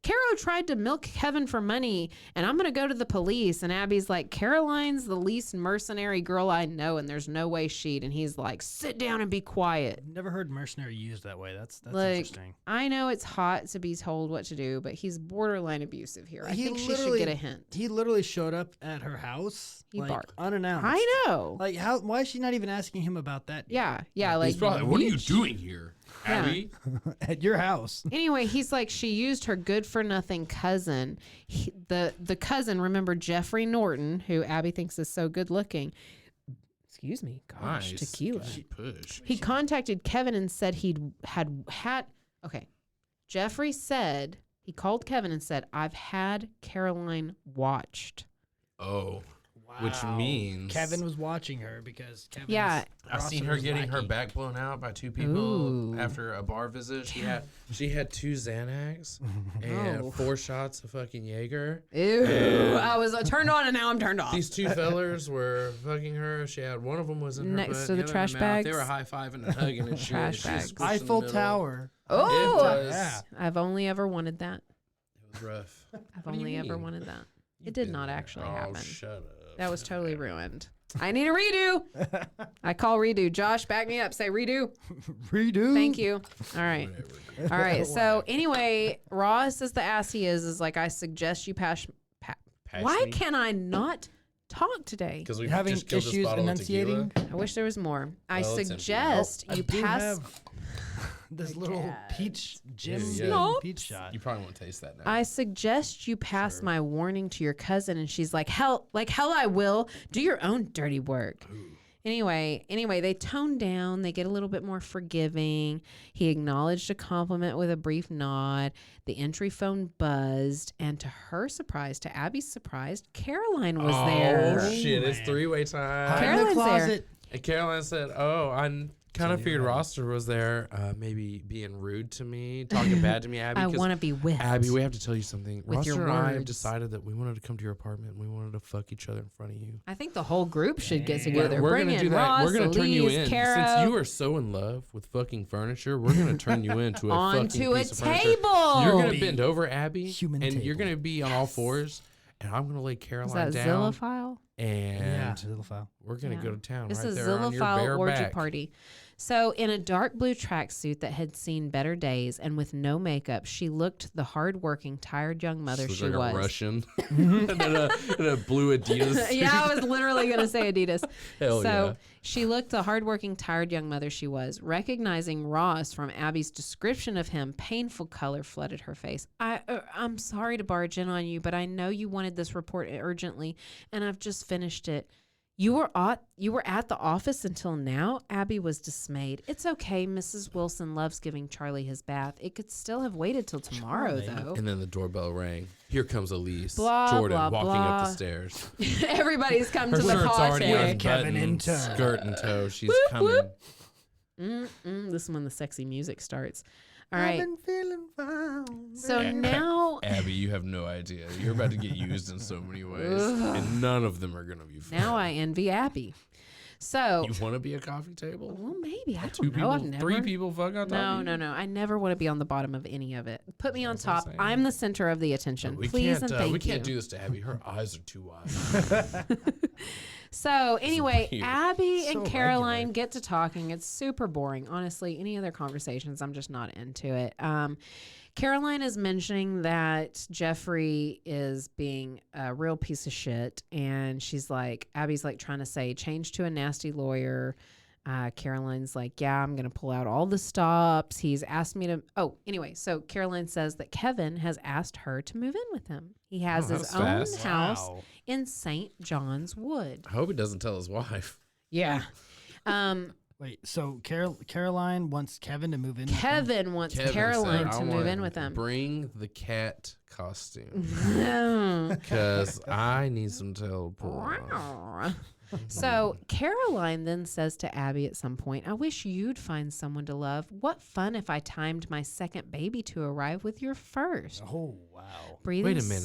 Caro tried to milk Kevin for money, and I'm going to go to the police. And Abby's like, Caroline's the least mercenary girl I know, and there's no way she'd. And he's like, sit down and be quiet. Never heard mercenary used that way. That's Like, interesting. I know it's hot to be told what to do, but he's borderline abusive here. I He think she should literally- get a hint. He literally showed up at her house, He like, barked. unannounced. I know. Like, how? Why is she not even asking him about that? Yeah, like, He's probably, what are you beach. doing here? Abby. At your house. Anyway, he's like, she used her good-for-nothing cousin. The cousin, remember Jeffrey Norton, who Abby thinks is so good-looking. Excuse me. Gosh, Nice. tequila. Good push. He contacted Kevin and said okay. Jeffrey said, he called Kevin and said, I've had Caroline watched. Oh. Which Wow. means Kevin was watching her because Kevin. Yeah. I seen her getting her back blown out by two people Ooh. after a bar visit. She had 2 Xanax and Oh. 4 shots of fucking Jaeger. Ew. I was turned on and now I'm turned off. These 2 fellers were fucking her. She had one of them was in her Next butt, to the other in trash mouth. bags? They were high fiving and hugging and shit. Trash She was bags. squished in the Eiffel middle. Tower. Oh, It was, Yeah. I've only ever wanted that. it was rough. I've What do you only ever mean? wanted that. You've It did been not there. actually Oh, happen. shut up. That was totally ruined. I need a redo. I call redo. Josh, back me up. Say redo. Redo. Thank you. All right. Whatever. All right. So anyway, Ross, as the ass he is like, I suggest you pass. Why can I not talk today? Because we You're having just killed this issues bottle enunciating? of tequila. I wish there was more. I Well, it's empty. suggest I you do pass. have this little peach gin Yeah. Snoops. peach shot. You probably won't taste that now. I suggest you pass my warning to your cousin. And she's like, hell I will. Do your own dirty work. Anyway, they tone down. They get a little bit more forgiving. He acknowledged a compliment with a brief nod. The entry phone buzzed. And to her surprise, to Abby's surprise, Caroline was there. Oh, shit. It's man. 3-way time. Hide in Caroline's the there. closet. And Caroline said, "Oh, I kind of you're figured right. Roster was there, maybe being rude to me, talking bad to me, Abby. I 'cause want to be with Abby, we have to tell you something. With your Roster and I have words. decided that we wanted to come to your apartment and we wanted to fuck each other in front of you. I think the whole group should get We're- together. We're Bring gonna in do that. Ross, We're gonna turn you Elise, in. Caro, Since you are so in love with fucking furniture, we're gonna turn you into a fucking onto a piece of furniture. table. You're gonna bend over, Abby, Human and you're table. gonna be on all fours, and I'm gonna lay Is Caroline that down, Zillophile? Yeah, and little file. we're gonna Yeah. go to town This right is there on your Zillophile bare orgy back. party. So, in a dark blue tracksuit that had seen better days and with no makeup, she looked the hardworking, tired young mother Looks she like was. a Russian, and then a blue Adidas. Yeah, I was literally going to say Adidas. Hell so yeah. she looked the hardworking, tired young mother she was. Recognizing Ross from Abby's description of him, painful color flooded her face. I'm sorry to barge in on you, but I know you wanted this report urgently, and I've just finished it. You were at the office until now? Abby was dismayed. It's okay. Mrs. Wilson loves giving Charlie his bath. It could still have waited till tomorrow, Charlie. though. And then the doorbell rang. Here comes Elise. Blah, Jordan blah, walking blah. up the stairs. Everybody's come Her to the shirt's already party. With Kevin in unbuttoned, tow. skirt in tow. She's Whoop, coming. whoop. This is when the sexy music starts. All I've right. been feeling fine. So Yeah. now, Abby, you have no idea. You're about to get used in so many ways, Ugh. and none of them are gonna be fun. now I envy Abby. So, You want to be a coffee table? well, maybe. I Two don't know. people, I've never. 3 people fuck on top No, of you? no, no. I never want to be on the bottom of any of it. Put me on That's what I'm top. saying. I'm the center of the attention. We Please can't, and thank we can't you. do this to Abby. Her eyes are too wide. So anyway, weird. Abby So and Caroline regular. get to talking. It's super boring. Honestly, any other conversations, I'm just not into it. Caroline is mentioning that Jeffrey is being a real piece of shit. And she's like, Abby's like trying to say, change to a nasty lawyer. Caroline's like, yeah, I'm going to pull out all the stops. He's asked me to. Oh, anyway. So Caroline says that Kevin has asked her to move in with him. He has Oh, his that's own fast. house Wow. in St. John's Wood. I hope he doesn't tell his wife. Yeah. Wait, so Caroline wants Kevin to move in. with him? Kevin wants Kevin Caroline said, to "I move wanna in with him. Bring the cat costume so because I need some teleport. Caroline then says to Abby at some point, I wish you'd find someone to love. What fun if I timed my second baby to arrive with your first. Oh wow. Breathing Wait a minute.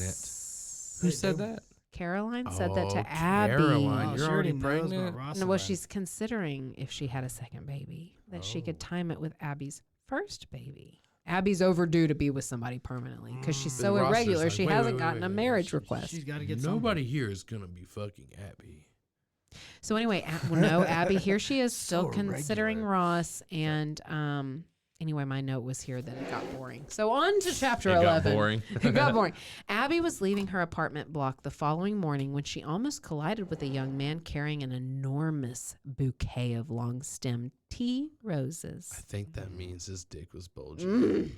Who said that? Caroline said that Oh, to Abby. Caroline, Oh, you're she already knows pregnant? about Ross No, well, then. she's considering if she had a second baby, that she could time it with Abby's first baby. Abby's overdue to be with somebody permanently because she's so Roster's irregular. like, she wait, hasn't wait, gotten wait, a wait. marriage request. She's got to get Nobody here is gonna be fucking Abby. So anyway, well, no, Abby, here she is still So considering regular. Ross, and Anyway, my note was here that it got boring. So on to chapter It 11. got boring. It got boring. Abby was leaving her apartment block the following morning when she almost collided with a young man carrying an enormous bouquet of long-stemmed tea roses. I think that means his dick was bulging.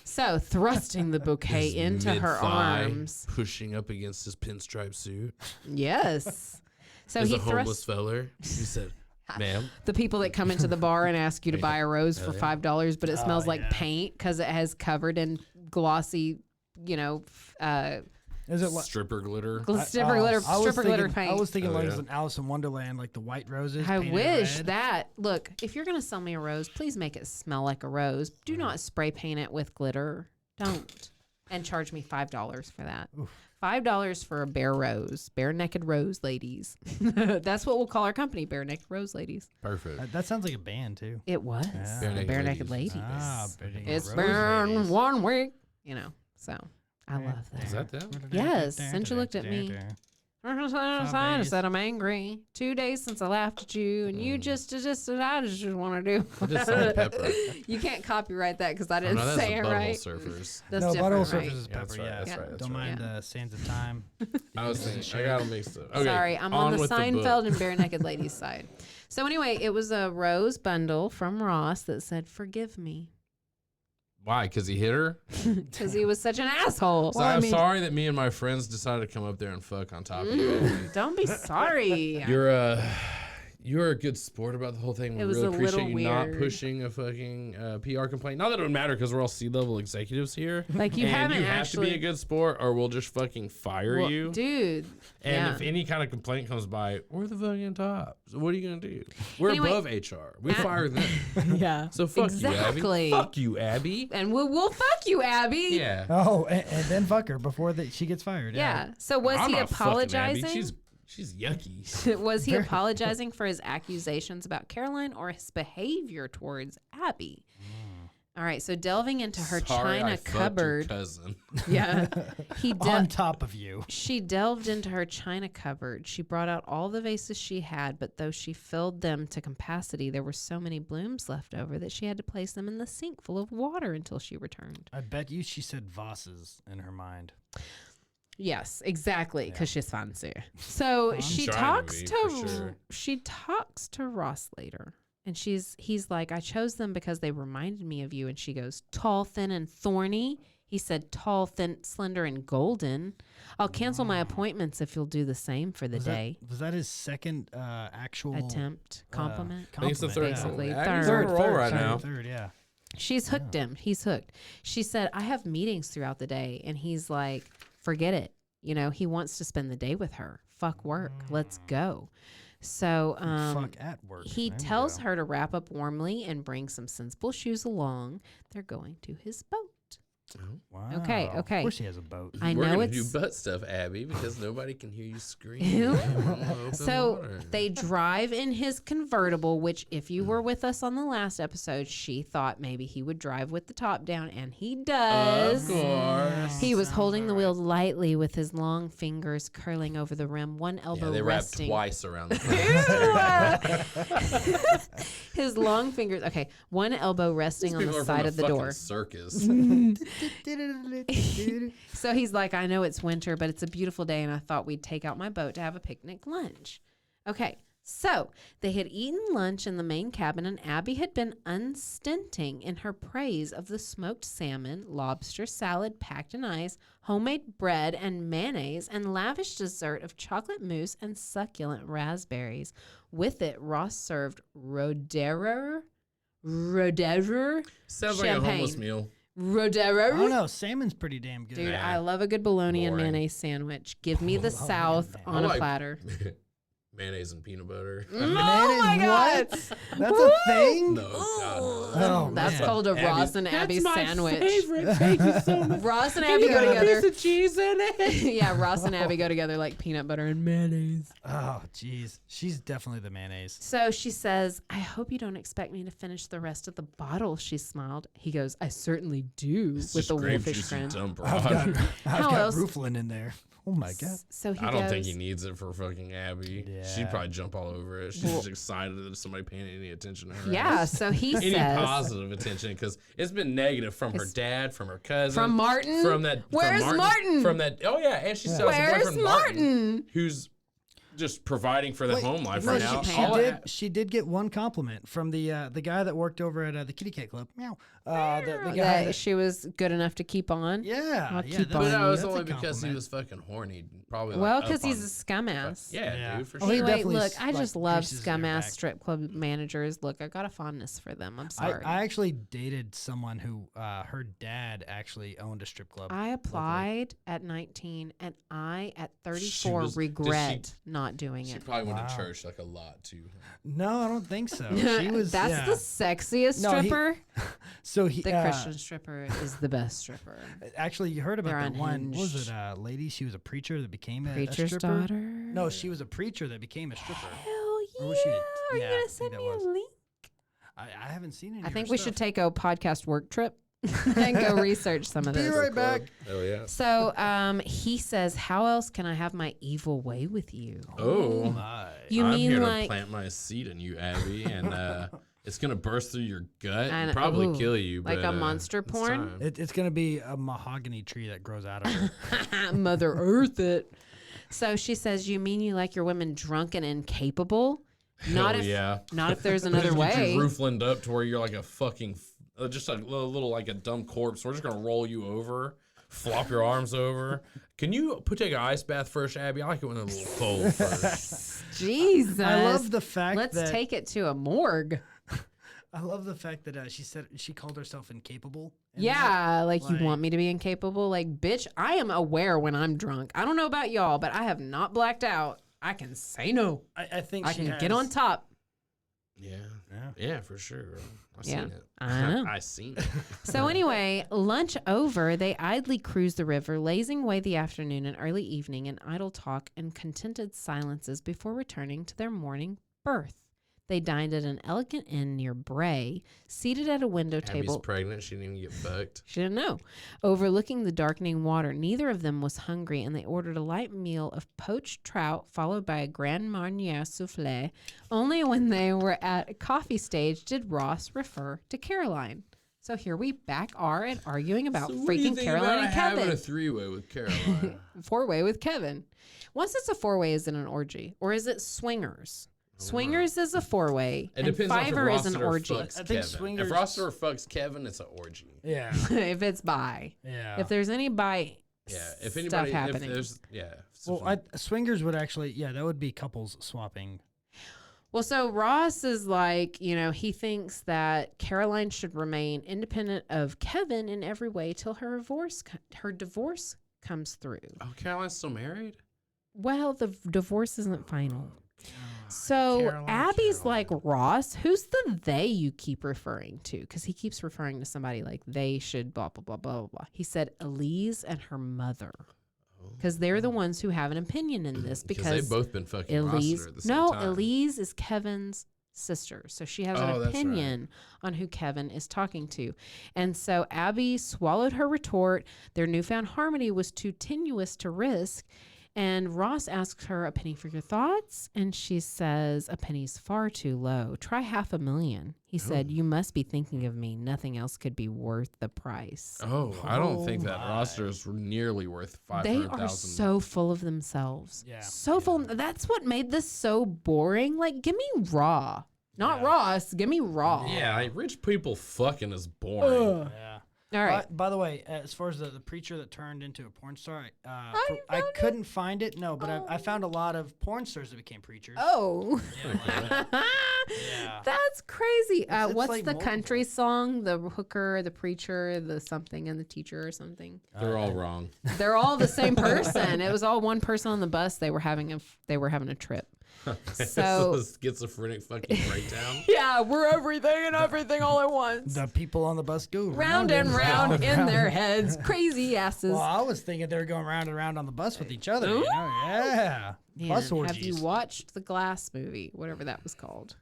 So, thrusting the bouquet His into her mid-thigh arms. pushing up against his pinstripe suit. Yes. So As he a homeless thrust feller, he said, "Ma'am." the people that come into the bar and ask you to buy a rose for $5, but it smells like yeah. paint because it has covered in glossy, Is it like Stripper glitter. stripper glitter paint. I was thinking Oh, like yeah. it's an Alice in Wonderland, like the white roses. I painted wish red. that. Look, if you're going to sell me a rose, please make it smell like a rose. Do not spray paint it with glitter. Don't. And charge me $5 for that. Oof. $5 for a bare rose. Bare naked rose ladies. That's what we'll call our company, Bare Naked Rose Ladies. Perfect. That sounds like a band too. It was. Yeah. The Bare Naked Ladies. Bare Naked It's Rose been Ladies. 1 week. So I love that. Is that them? Yes, since you looked at me. I said I'm angry. 2 days since I laughed at you, and you just I just want to do. I just saw Pepper. You can't copyright that because I Oh, didn't no, that's say the it Butthole right. Surfers. That's No, different, Butthole right? Surfers is Yeah, that's Pepper. right, Yeah, that's right, that's Don't right. mind Sands of Time. I was thinking, I got them mixed up. Okay, Sorry, I'm on the with Seinfeld book. and Bare Naked Ladies side. So anyway, it was a rose bundle from Ross that said "Forgive me" Why? Because he hit her? because he was such an asshole. So I'm sorry that me and my friends decided to come up there and fuck on top of you. Don't be sorry. You're a good sport about the whole thing. We It was really a appreciate little you not weird. pushing a fucking PR complaint. Not that it would matter because we're all C-level executives here. Like you and haven't you have actually to be a good sport or we'll just fucking fire Well, you. dude. And yeah. if any kind of complaint comes by, we're the fucking top. So what are you going to do? We're Anyway, above HR. We fire them. Yeah. So fuck Exactly. you, Abby. Fuck you, Abby. And we'll fuck you, Abby. Yeah. Oh, and then fuck her before she gets fired. Yeah. So was I'm he not fucking Abby. apologizing? She's yucky. Was he apologizing for his accusations about Caroline or his behavior towards Abby? All right, so delving into her Sorry, I china fucked your cupboard. cousin. Yeah. On top of you. She delved into her china cupboard. She brought out all the vases she had, but though she filled them to capacity, there were so many blooms left over that she had to place them in the sink full of water until she returned. I bet you she said vases in her mind. Yes, exactly, because she's fancy. So she trying to talks be, to for sure. she talks to Ross later, and he's like, I chose them because they reminded me of you. And she goes, tall, thin, and thorny. He said, tall, thin, slender, and golden. I'll cancel my appointments if you'll do the same for the day. Was that his second actual Attempt, compliment. I think it's the third. Basically, Abby's third. on a roll right now. Third, yeah. She's hooked him. He's hooked. She said, I have meetings throughout the day. And he's like, forget it. You know, he wants to spend the day with her. Fuck work. Let's go. So Fuck at work. he There you tells go. her to wrap up warmly and bring some sensible shoes along. They're going to his boat. Wow. Okay. Of course he has a boat. I We're know gonna it's do butt stuff, Abby, because nobody can hear you scream. Ew. Open So water. they drive in his convertible, which if you were with us on the last episode, she thought maybe he would drive with the top down, and he does. Of course. He was Sounds holding the alright. wheels lightly with his long fingers curling over the rim, one elbow Yeah, they wrapped resting. twice around the front. His long fingers. Okay, one elbow resting on People the are from side a of the fucking door. Circus. So he's like, I know it's winter, but it's a beautiful day, and I thought we'd take out my boat to have a picnic lunch. Okay, so they had eaten lunch in the main cabin, and Abby had been unstinting in her praise of the smoked salmon, lobster salad packed in ice, homemade bread and mayonnaise, and lavish dessert of chocolate mousse and succulent raspberries. With it, Ross served Roderer Sounds like a homeless Champagne. meal. I Roderer. don't know. Salmon's pretty damn good. Dude, Nah. I love a good bologna and Boring. mayonnaise sandwich. Give me the Bologna South and on I a like- platter. Mayonnaise and peanut butter. Oh my God. What? That's a thing? No, God, no. Oh, That's man. called a Abby- Ross and Abby sandwich. Thank you so much. Ross and Abby go together. of cheese in it. Yeah, Ross and Abby go together like peanut butter and mayonnaise. Oh, jeez. She's definitely the mayonnaise. So she says, I hope you don't expect me to finish the rest of the bottle, she smiled. He goes, I certainly do, with the wolfish grin. I've How got else- Rooflin in there. Oh, my God. So he I don't goes, think he needs it for fucking Abby. Yeah. Yeah. She'd probably jump all over it. She's just excited that somebody paying any attention to her. Yeah, so he Any says... positive attention, because it's been negative from her dad, from her cousin. From Martin? From that. Where's Martin? From that. Oh, yeah. And she still has a Where's boyfriend, Martin, who's just providing for the home life right now. She did get one compliment from the guy that worked over at the Kitty Cat Club. Meow. The guy that she was good enough to keep on. Yeah, I'll yeah. keep that's- on. But that was that's a only because he compliment. was fucking horny. Probably. Well, like, because up he's on- a scum ass. Yeah, dude, for Oh, sure. he Anyway, definitely look, I just love greases your scum ass back. strip club managers. Look, I got a fondness for them. I'm sorry. I actually dated someone who her dad actually owned a strip club. I applied at 19, and I, at 34, was- did regret not doing She it. probably went to Wow. church like a lot too. No, I don't think so. She was. That's yeah. the sexiest No, he- stripper. So he The Christian stripper is the best stripper. actually you heard about They're that one. What was unhinged. it? Lady. She was a preacher that became a Preacher's stripper. daughter. No, she was a preacher that became a stripper. Hell Or yeah! was she- Are you yeah, I gonna think send that me a was. link? I haven't seen any. I of think her we stuff. should take a podcast work trip and go research some of Be this. right back. Oh yeah. So he says, how else can I have my evil way with you? Oh. My. You I'm mean here like... to plant my seed in you, Abby, and it's gonna burst through your gut And- and probably ooh, kill you. like but, a monster it's porn? time. It's gonna be a mahogany tree that grows out of her. Mother Earth it. So she says, you mean you like your women drunk and incapable? Not Hell if yeah. not if there's another Just get way. your roof lined up to where you're like a fucking, just a little like a dumb corpse. We're just gonna roll you over, flop your arms over. Can you take an ice bath first, Abby? I like it when it's a little cold first. Jesus. I love the fact Let's that take it to a morgue. I love the fact that she said she called herself incapable. in that. Yeah, like you Like- want me to be incapable? Like, bitch, I am aware when I'm drunk. I don't know about y'all, but I have not blacked out. I can say no. I think I she can has, get on top. Yeah, Yeah. yeah, for sure. Bro. I've Yeah, seen it. I know. I seen it. So anyway, lunch over, they idly cruise the river, lazing away the afternoon and early evening in idle talk and contented silences before returning to their morning berth. They dined at an elegant inn near Bray, seated at a window Abby's table. pregnant. She didn't even get fucked. She didn't know. Overlooking the darkening water, neither of them was hungry, and they ordered a light meal of poached trout, followed by a Grand Marnier soufflé. Only when they were at a coffee stage did Ross refer to Caroline. So here we back are and arguing about So what do you freaking think Caroline about and having Kevin. a three-way with Caroline? Four-way with Kevin. Once it's a four-way, is it an orgy? Or is it swingers? Swingers is a four-way, It and depends on if fiver is an Rossiter orgy. fucks I think Kevin. swingers- If Rossiter fucks Kevin, it's an orgy. Yeah. If it's bi. Yeah. If there's any bi Yeah, if stuff anybody, if happening. there's, yeah. Well, swingers would actually, that would be couples swapping. Well, so Ross is like, he thinks that Caroline should remain independent of Kevin in every way till her divorce comes through. Oh, Caroline's still married? Well, the divorce isn't final. So Caroline, Abby's Caroline. like, Ross, who's the they you keep referring to? Because he keeps referring to somebody like they should blah, blah, blah, blah, blah, blah. He said Elise and her mother. Because they're the ones who have an opinion in this. Because they've both been fucking Elise, Rossiter at the same no, time. Elise is Kevin's sister. So she has Oh, an that's right. opinion on who Kevin is talking to. And so Abby swallowed her retort. Their newfound harmony was too tenuous to risk. And Ross asks her, a penny for your thoughts? And she says, a penny's far too low. Try $500,000. He said, you must be thinking of me. Nothing else could be worth the price. Oh, I don't think Oh that my. Rossiter is nearly worth They $500,000. are so full of themselves. Yeah. So full. That's what made this so boring. Like, give me Raw. Not Yeah. Ross. Give me Raw. Yeah, like, rich people fucking is boring. Yeah. All right. By the way, as far as the preacher that turned into a porn star, I you found it? couldn't find it. No, but I found a lot of porn stars that became preachers. Oh. Yeah, Yeah. That's crazy. It's What's like the multiple. country song? The hooker, the preacher, the something, and the teacher or something. They're all wrong. They're all the same person. It was all one person on the bus. They were having a trip. So schizophrenic fucking breakdown. yeah, we're everything and everything all at once. The people on the bus go Round and round in their heads, crazy asses. Well, I was thinking they were going round and round on the bus with each other. You know? Yeah. Man, Bus have orgies. you watched the Glass movie, whatever that was called?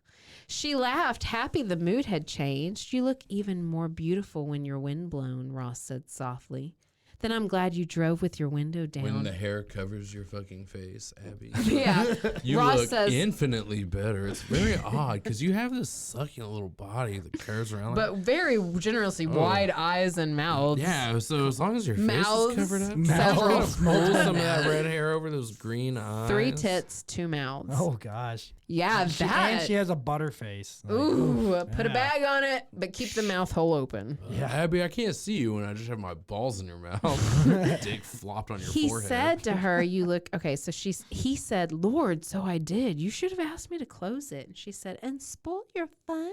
She laughed, happy the mood had changed. You look even more beautiful when you're windblown, Ross said softly. Then I'm glad you drove with your window down. When the hair covers your fucking face, Abby. Yeah. You Ross look says, infinitely better. It's very odd because you have this succulent little body that curves around. but very generously wide eyes and mouths. Yeah, so as long as your face Mouths, is covered up, several. pull some of that red hair over those green eyes. 3 tits, 2 mouths. Oh gosh. Yeah, And that. she has a butter face. Like, Ooh, put a yeah. bag on it, but keep the mouth hole open. Yeah, Abby, I can't see you when I just have my balls in your mouth. Dick flopped on your He forehead. said to her, "You look okay." So he said, "Lord, so I did. You should have asked me to close it." And she said, "And spoil your fun.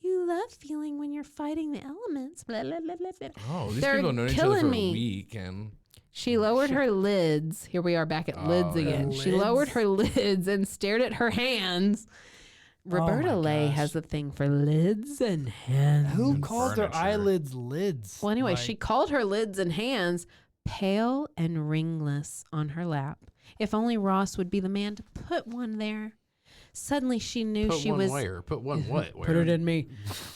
You love feeling when you're fighting the elements." Blah, blah, blah, blah, blah. Oh, these They're people have known each other for killing a me. week, and She lowered her lids. Here we are back at lids yeah. again. She Lids? lowered her lids and stared at her hands. Roberta my Leigh gosh. has a thing for lids and hands. Who And calls their furniture. eyelids lids? Well, anyway, Like, she called her lids and hands pale and ringless on her lap. If only Ross would be the man to put one there. Suddenly she knew put she one was. where? Put one what? Where? Put it in me.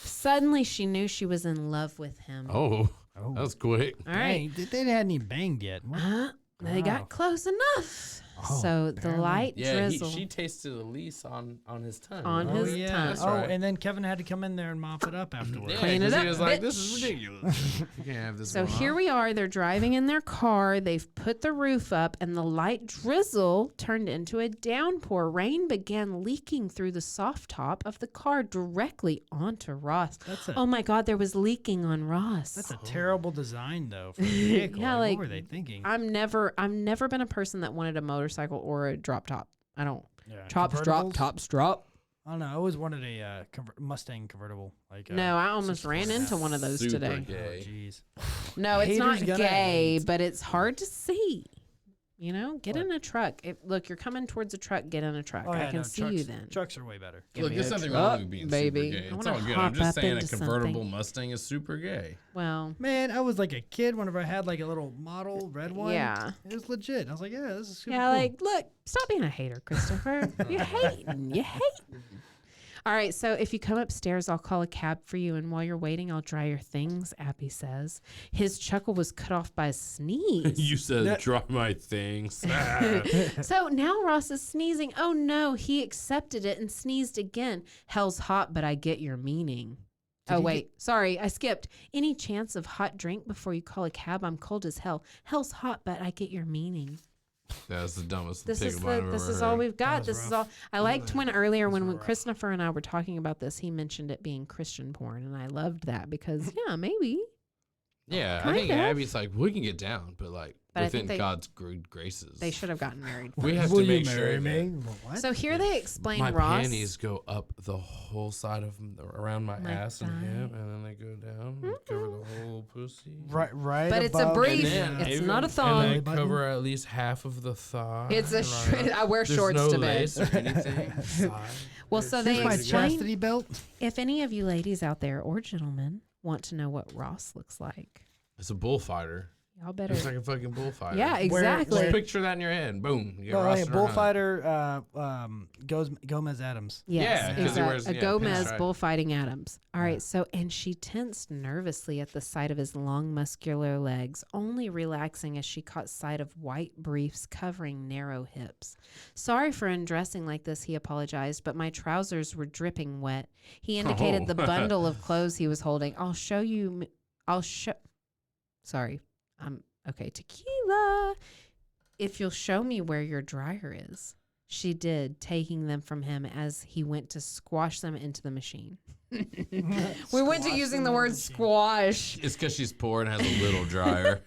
Suddenly she knew she was in love with him. Oh, Oh, that was quick. All right. dang, they hadn't even banged yet. What? They Oh. got close enough. Oh, So the barely. light Yeah, drizzle. she tasted the lease on his tongue. On right? his Oh yeah. tongue. That's Oh, right. and then Kevin had to come in there and mop it up afterwards. Yeah, Clean it 'cause up, he was like, bitch. "This is ridiculous. You can't have this." So going here on." we are. They're driving in their car. They've put the roof up, and the light drizzle turned into a downpour. Rain began leaking through the soft top of the car directly onto Ross. That's a Oh my God, there was leaking on Ross. that's a terrible design though for the vehicle. Yeah, like, like, what were they thinking? I've never been a person that wanted a motorcycle or a drop top. I don't. Yeah, Tops drop, convertibles? tops drop. I don't know. I always wanted a Mustang convertible. Like No, I almost ran 64. into one of those Super today. gay. Oh, jeez. No, it's not Haters gonna gay, hate. but it's hard to see. You know, get What? in a truck. Look, you're coming towards a truck. Get in a truck. Oh, I yeah, can no, see trucks, you then. Trucks are way better. Give Look, me there's a nothing wrong truck, with being baby. super I gay. It's wanna all good. hop I'm just up saying a into convertible something. Mustang is super gay. Well, Man, I was like a kid whenever I had like a little model red one. yeah. It was legit. I was like, yeah, this is super Yeah, cool. like, look, stop being a hater, Christopher. You're hating. You're hating. All right, so if you come upstairs, I'll call a cab for you, and while you're waiting, I'll dry your things, Abby says. His chuckle was cut off by a sneeze. You said That- drop my things. So now Ross is sneezing. Oh no, he accepted it and sneezed again. Hell's hot, but I get your meaning. Did Oh, he wait. Sorry, I skipped. Any chance of hot drink before you call a cab? I'm cold as hell. Hell's hot, but I get your meaning. That's the dumbest This thing is I've ever this is heard. all we've got. was This is rough. all. I liked when earlier when rough. Christopher and I were talking about this, he mentioned it being Christian porn, and I loved that because yeah, maybe. Yeah, I Kind think of. Abby's like, we can get down, but like But I think within they- God's graces. They should have gotten married. We have Will to you make marry sure me? that What? So here they explain my Ross. panties go up the whole side of around my My ass and thigh. hip, and then they go down and cover the whole pussy. right. But it's a above brief. the, And then It's even- not a And thong. they Button? cover at least half of the thigh. It's a right? I wear There's shorts no to bed. lace or anything. Side. Well, so Here's they my explain chastity belt. if any of you ladies out there or gentlemen want to know what Ross looks like, It's a bullfighter. y'all better. It's like a fucking bullfighter. Yeah, exactly. Just picture that in your head. Boom. You get No, Ross hey, in her hunt. bullfighter Gomez Adams. Yes, Yeah, 'cause he exactly. wears- A yeah, Gomez pinstripe. bullfighting Adams. All right, so and she tensed nervously at the sight of his long muscular legs, only relaxing as she caught sight of white briefs covering narrow hips. Sorry for undressing like this, he apologized, but my trousers were dripping wet. He indicated Oh. the bundle of clothes he was holding. Sorry. Okay, tequila. If you'll show me where your dryer is. She did, taking them from him as he went to squash them into the machine. We went to Squash using them the in word the machine. squash. It's because she's poor and has a little dryer.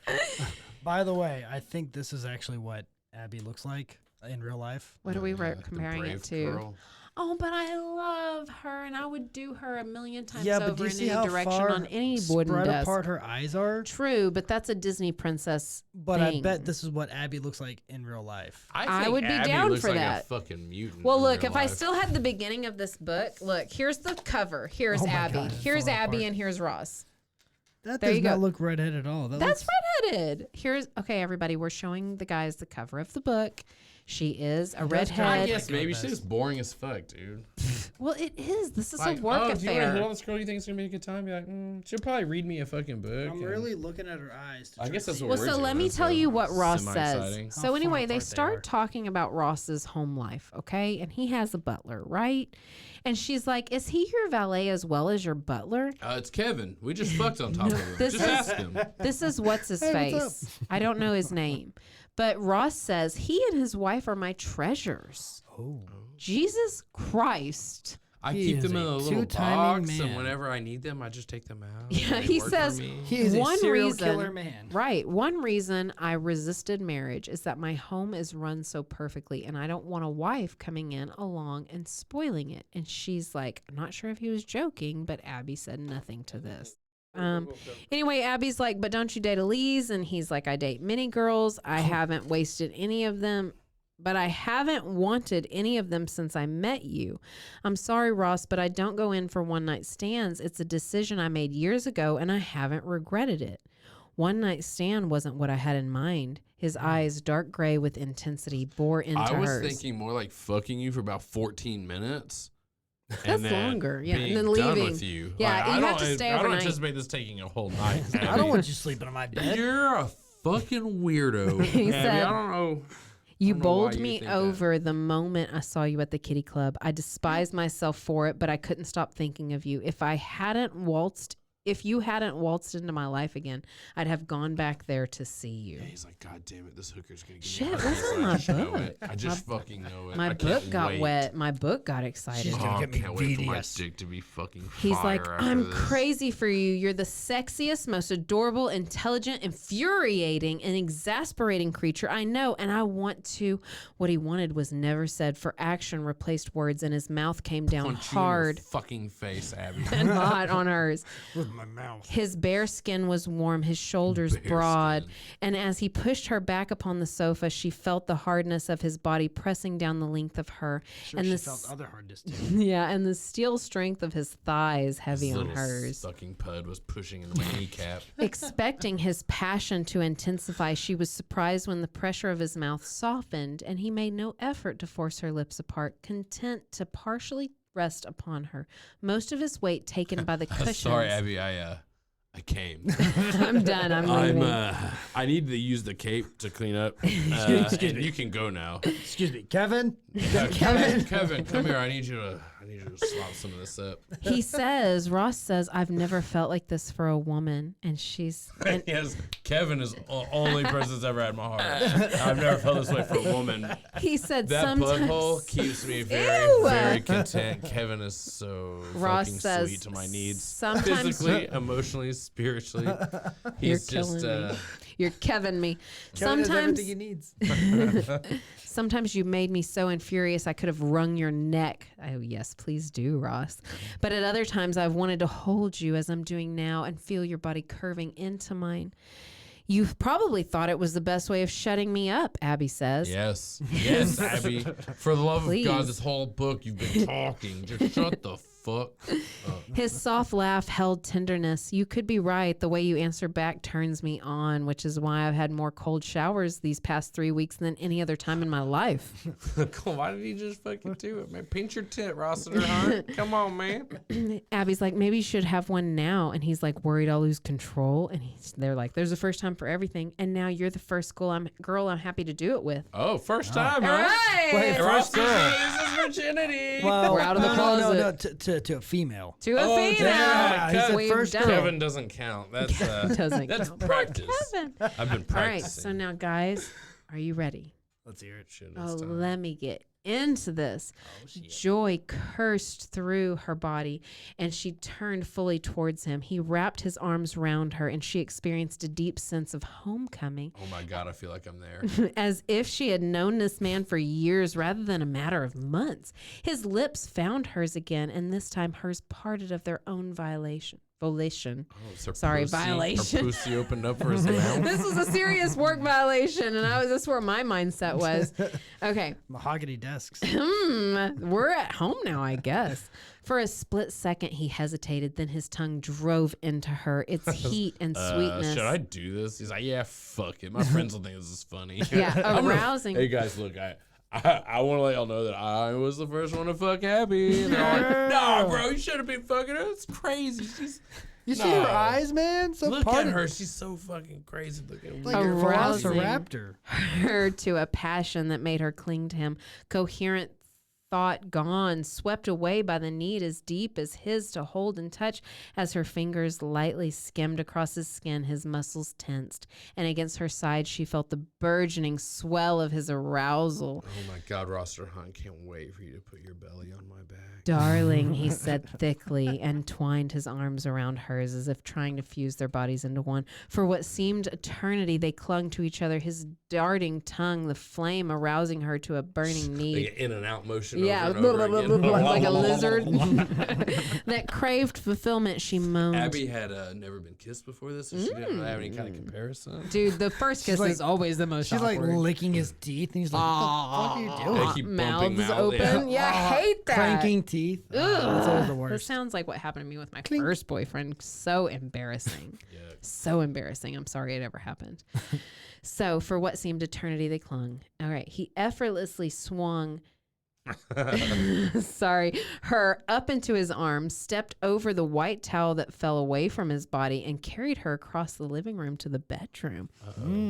By the way, I think this is actually what Abby looks like in real life. What are we Yeah, the comparing it brave to? girl. Oh, but I love her, and I would do her a million times Yeah, but over do you in see any how direction far on any wooden spread desk. apart her eyes are? True, but that's a Disney princess But I thing. bet this is what Abby looks like in real life. I think would be Abby down looks for like that. A fucking mutant. Well, in look, real if I life. still had the beginning of this book, look, here's the cover. Here's Oh my Abby. God, it's Here's falling Abby, apart. and here's Ross. That There does you not go. look redhead at all. That That's looks, redheaded. Here's okay, everybody. We're showing the guys the cover of the book. She is a does redhead. Yes, maybe best. she's just boring as fuck, dude. Well, it is. This is Like, a work do you want to hit affair. on this girl you think is gonna be a good time? Be like, she'll probably read me a fucking book. I'm and- really looking at her eyes. To I try guess to that's see what Well, we're so doing, let me so tell you what Ross says. semi-exciting. How So far anyway, they apart they start are. talking about Ross's home life, okay? And he has a butler, right? And she's like, "Is he your valet as well as your butler?" It's Kevin. We just fucked on top of him. this Just is- ask him. This is what's his Hey, what's face. I don't know his name. But Ross says, "He and his wife are my treasures." Oh. Jesus Christ. I He keep is them in a a little two-timing box, and man. whenever I need them, I just take them out. Yeah, They he work for says- me. He is One a serial reason- killer man. Right. One reason I resisted marriage is that my home is run so perfectly and I don't want a wife coming in along and spoiling it. And she's like, I'm not sure if he was joking, but Abby said nothing to this. Anyway, Abby's like, but don't you date Elise? And he's like, I date many girls. I haven't wasted any of them. But I haven't wanted any of them since I met you. I'm sorry, Ross, but I don't go in for one night stands. It's a decision I made years ago, and I haven't regretted it. One night stand wasn't what I had in mind. His eyes, dark gray with intensity, bore into I was hers. thinking more like fucking you for about 14 minutes. That's longer, yeah, and being then done leaving. with you. Yeah, Like, you I have don't- to stay I don't overnight. anticipate this taking a whole night. I don't want you sleeping in my bed. You're a fucking weirdo. He Abby. said- I don't know. You don't know why bowled you me think that. over the moment I saw you at the kitty club. I despised myself for it, but I couldn't stop thinking of you. If you hadn't waltzed into my life again, I'd have gone back there to see you. Yeah, he's like, God damn it, this hooker's gonna get Shit, me. what's herpes. in I my just know book? it. I just fucking know it. My I book can't got wait. wet. My book got excited. She's Oh, gonna I get me can't wait for my VDS. dick to be fucking He's fire like, after I'm this. crazy for you. You're the sexiest, most adorable, intelligent, infuriating, and exasperating creature I know. And I want to. What he wanted was never said, for action replaced words, and his mouth came down Punch you in your hard fucking face, Abby. and hot on hers. With my mouth. His bare skin was warm, his shoulders Bare broad, skin. and as he pushed her back upon the sofa, she felt the hardness of his body pressing down the length of her, Sure, and she the felt other hardness too. yeah, and the steel strength of his thighs heavy This on little hers. sucking pud was pushing into my kneecap. Expecting his passion to intensify, she was surprised when the pressure of his mouth softened, and he made no effort to force her lips apart, content to partially rest upon her, most of his weight taken by the cushions. Sorry, Abby. I came. I'm done. I'm leaving. I need to use the cape to clean up. And you can go now. Excuse me, Kevin. Kevin, come here. I need you to slop some of this up. He says, Ross says, I've never felt like this for a woman. And she's, and Yes, Kevin is the only person that's ever had my heart. I've never felt this way for a woman. he said, That sometimes. butthole keeps me very, Ew. very content. Kevin is so Ross fucking says, sweet to my needs. sometimes- Physically, emotionally, spiritually. He's You're just killing me. You're Kevin me. Kevin has Sometimes, everything he needs. sometimes you made me so infurious I could have wrung your neck. Oh yes, please do, Ross. But at other times I've wanted to hold you as I'm doing now and feel your body curving into mine. You probably thought it was the best way of shutting me up, Abby says. Yes. Yes, Abby. For the love Please. of God, this whole book you've been talking. Just shut the fuck up. His soft laugh held tenderness. You could be right. The way you answer back turns me on, which is why I've had more cold showers these past 3 weeks than any other time in my life. Why did he just fucking do it, man? Pinch your tit, Rossiter, huh? Come on, man. Abby's like, maybe you should have one now. And he's like, worried I'll lose control. And they're like, there's a first time for everything. And now you're the first girl I'm happy to do it with. Oh, first time, All huh? right. Wait, Ross first girl. loses virginity. Well, We're out of the closet. No, to a female. To a Oh, female. damn. He said We've first done girl. it. Kevin doesn't count. That's Doesn't that's count. practice. Kevin. I've been practicing. All right. So now, guys, are you ready? Let's hear it. Shit, Oh, it's time. let me get into this. shit. Joy cursed through her body, and she turned fully towards him. He wrapped his arms round her, and she experienced a deep sense of homecoming, Oh my God, I feel like I'm there. as if she had known this man for years rather than a matter of months. His lips found hers again, and this time hers parted of their own volition. Oh, it's her Sorry, pussy. violation. Her pussy opened up for his mouth. This was a serious work violation, and that's where my mindset was. Okay. Mahogany desks. We're at home now, I guess. For a split second, he hesitated. Then his tongue drove into her, its heat and sweetness. Should I do this? He's like, yeah, fuck it. My friends will think this is funny. Yeah, I'm gonna- arousing. Hey guys, look, I want to let y'all know that I was the first one to fuck Abby. And they're like, nah, bro, you should have been fucking her. It's crazy. She's You see her eyes, man? So look at parted. her. She's so fucking crazy looking. Like a Arousing. velociraptor. Her to a passion that made her cling to him. Coherent thought gone, swept away by the need as deep as his to hold and touch. As her fingers lightly skimmed across his skin, his muscles tensed, and against her side she felt the burgeoning swell of his arousal. Oh my God, Roster Hunt, can't wait for you to put your belly on my back. Darling, he said thickly, and twined his arms around hers as if trying to fuse their bodies into one. For what seemed eternity, they clung to each other, his darting tongue, the flame arousing her to a burning need. Like an in and out motion. Yeah, over and over again. like a lizard that craved fulfillment. She moaned. Abby had never been kissed before this, so she didn't really have any kind of comparison. Dude, the first kiss like- is always the most She's like awkward. licking his teeth, and he's like, "What the fuck are you doing?" They keep bumping Mouths mouth, open. Yeah, I hate that. Cranking teeth. That's always the That worst. sounds like what happened to me with my Clink. first boyfriend. So embarrassing. Yeah. So embarrassing. I'm sorry it ever happened. So, for what seemed eternity, they clung. All right. He effortlessly swung her up into his arms, stepped over the white towel that fell away from his body, and carried her across the living room to the bedroom.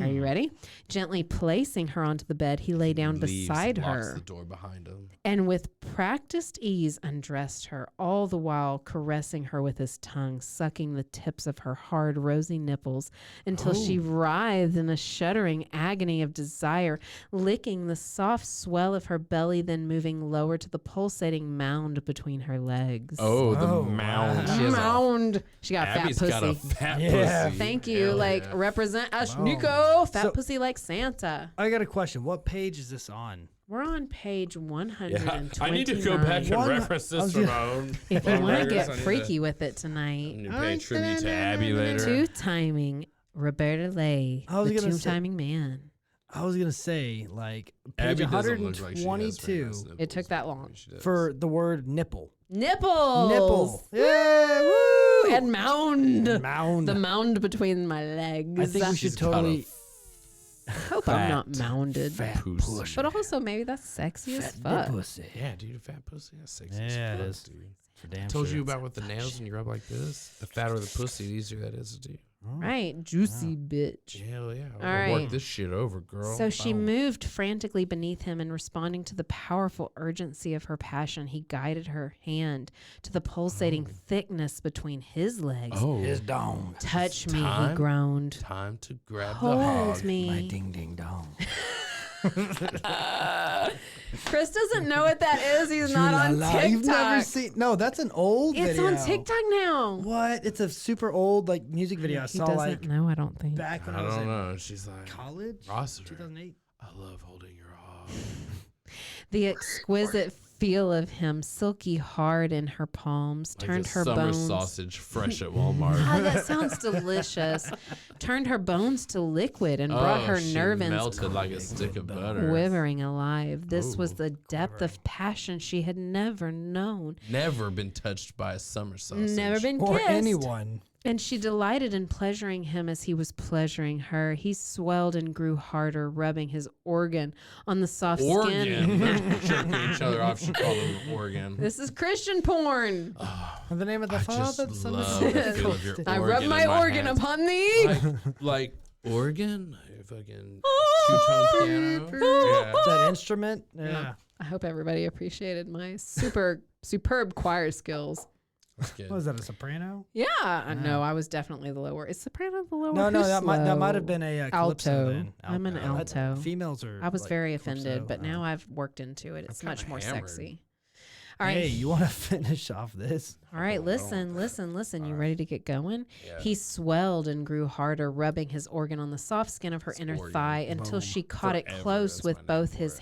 Are you ready? Gently placing her onto the bed, he lay down Leaves, beside locks her the door behind him. and with practiced ease undressed her, all the while caressing her with his tongue, sucking the tips of her hard, rosy nipples until she writhed in a shuddering agony of desire, licking the soft swell of her belly, then moving lower to the pulsating mound between her legs. Oh, the Oh, mound. wow. She has a- Mound. She got Abby's fat got a pussy. fat Yeah. pussy. Thank you. Hell Like, yeah. represent us, Nico. Fat So- pussy like Santa. I got a question. What page is this on? We're on page 129. Yeah, I need to go back and One- reference I this was for gonna- my own. If you own want to records, get I need freaky with it tonight. I need to pay tribute to Abby later. Two-timing Roberta Leigh, I was the gonna say- two-timing man. I was gonna say like page Abby doesn't look like she has 122 famous It took nipples. that long. She does. for the word nipple. Nipples. Nipple. Yeah. Woo. And mound. Mound. The mound between my legs. I think we She's should got a totally I hope I'm not mounded. fat pussy. pussy. But also, maybe that's sexy as fuck. pussy. Yeah, dude, fat pussy. That's sexy. Yeah, as it fuck, is. dude. For damn I told sure. you about with the nails and you rub like this. The fatter the pussy, the easier that is to do. Right. Juicy bitch. Hell yeah. All I'll work right. this shit over, girl. So she Boom. moved frantically beneath him, and responding to the powerful urgency of her passion, he guided her hand to the pulsating thickness between his legs. Oh, His dong. Touch me, he time. groaned. time to grab the Hold hog. My me. ding ding dong. Chris doesn't know what that is. He's not on TikTok. You've never seen? No, that's an old It's video. on TikTok now. What? It's a super old like music video. I He saw doesn't like know, I don't think. back when I I was don't in know. She's like, college. Rossiter, 2008. I love holding your hog. The exquisite feel of him, silky hard in her palms, Like turned a her summer bones. sausage fresh at Walmart. Oh, that sounds delicious. Turned her bones to liquid and brought her she nerve ends melted like a stick of butter. quivering alive. This was Ooh, the depth of passion she had never known. Never been touched by a summer sausage. Never been Or kissed. anyone. And she delighted in pleasuring him as he was pleasuring her. He swelled and grew harder, rubbing his organ on the soft Organ. skin. They're jerking each other off. She called him an organ. This is Christian porn. In the name of the I Father, just the Son, love and the the Holy feel of your Spirit. I organ rub in my organ hands. upon thee. Like organ? Fucking two-tone piano? Yeah. That instrument. Yeah. I hope everybody appreciated my superb choir skills. That's good. What was that? A soprano? Yeah, I know. I was definitely the lower. Is soprano the lower? No, Who's that might low? have been a calypso. Alto. Then. I'm an alto. Females are. I was like, very calypso. offended, but now I've worked into it. It's kinda much more hammered. sexy. All right. Hey, you want to finish off this? All right, don't. listen. You ready to get going? Yeah. He swelled and grew harder, rubbing his organ on the soft skin of her His inner organ. thigh until she caught it Forever, close that's with my name both for his it.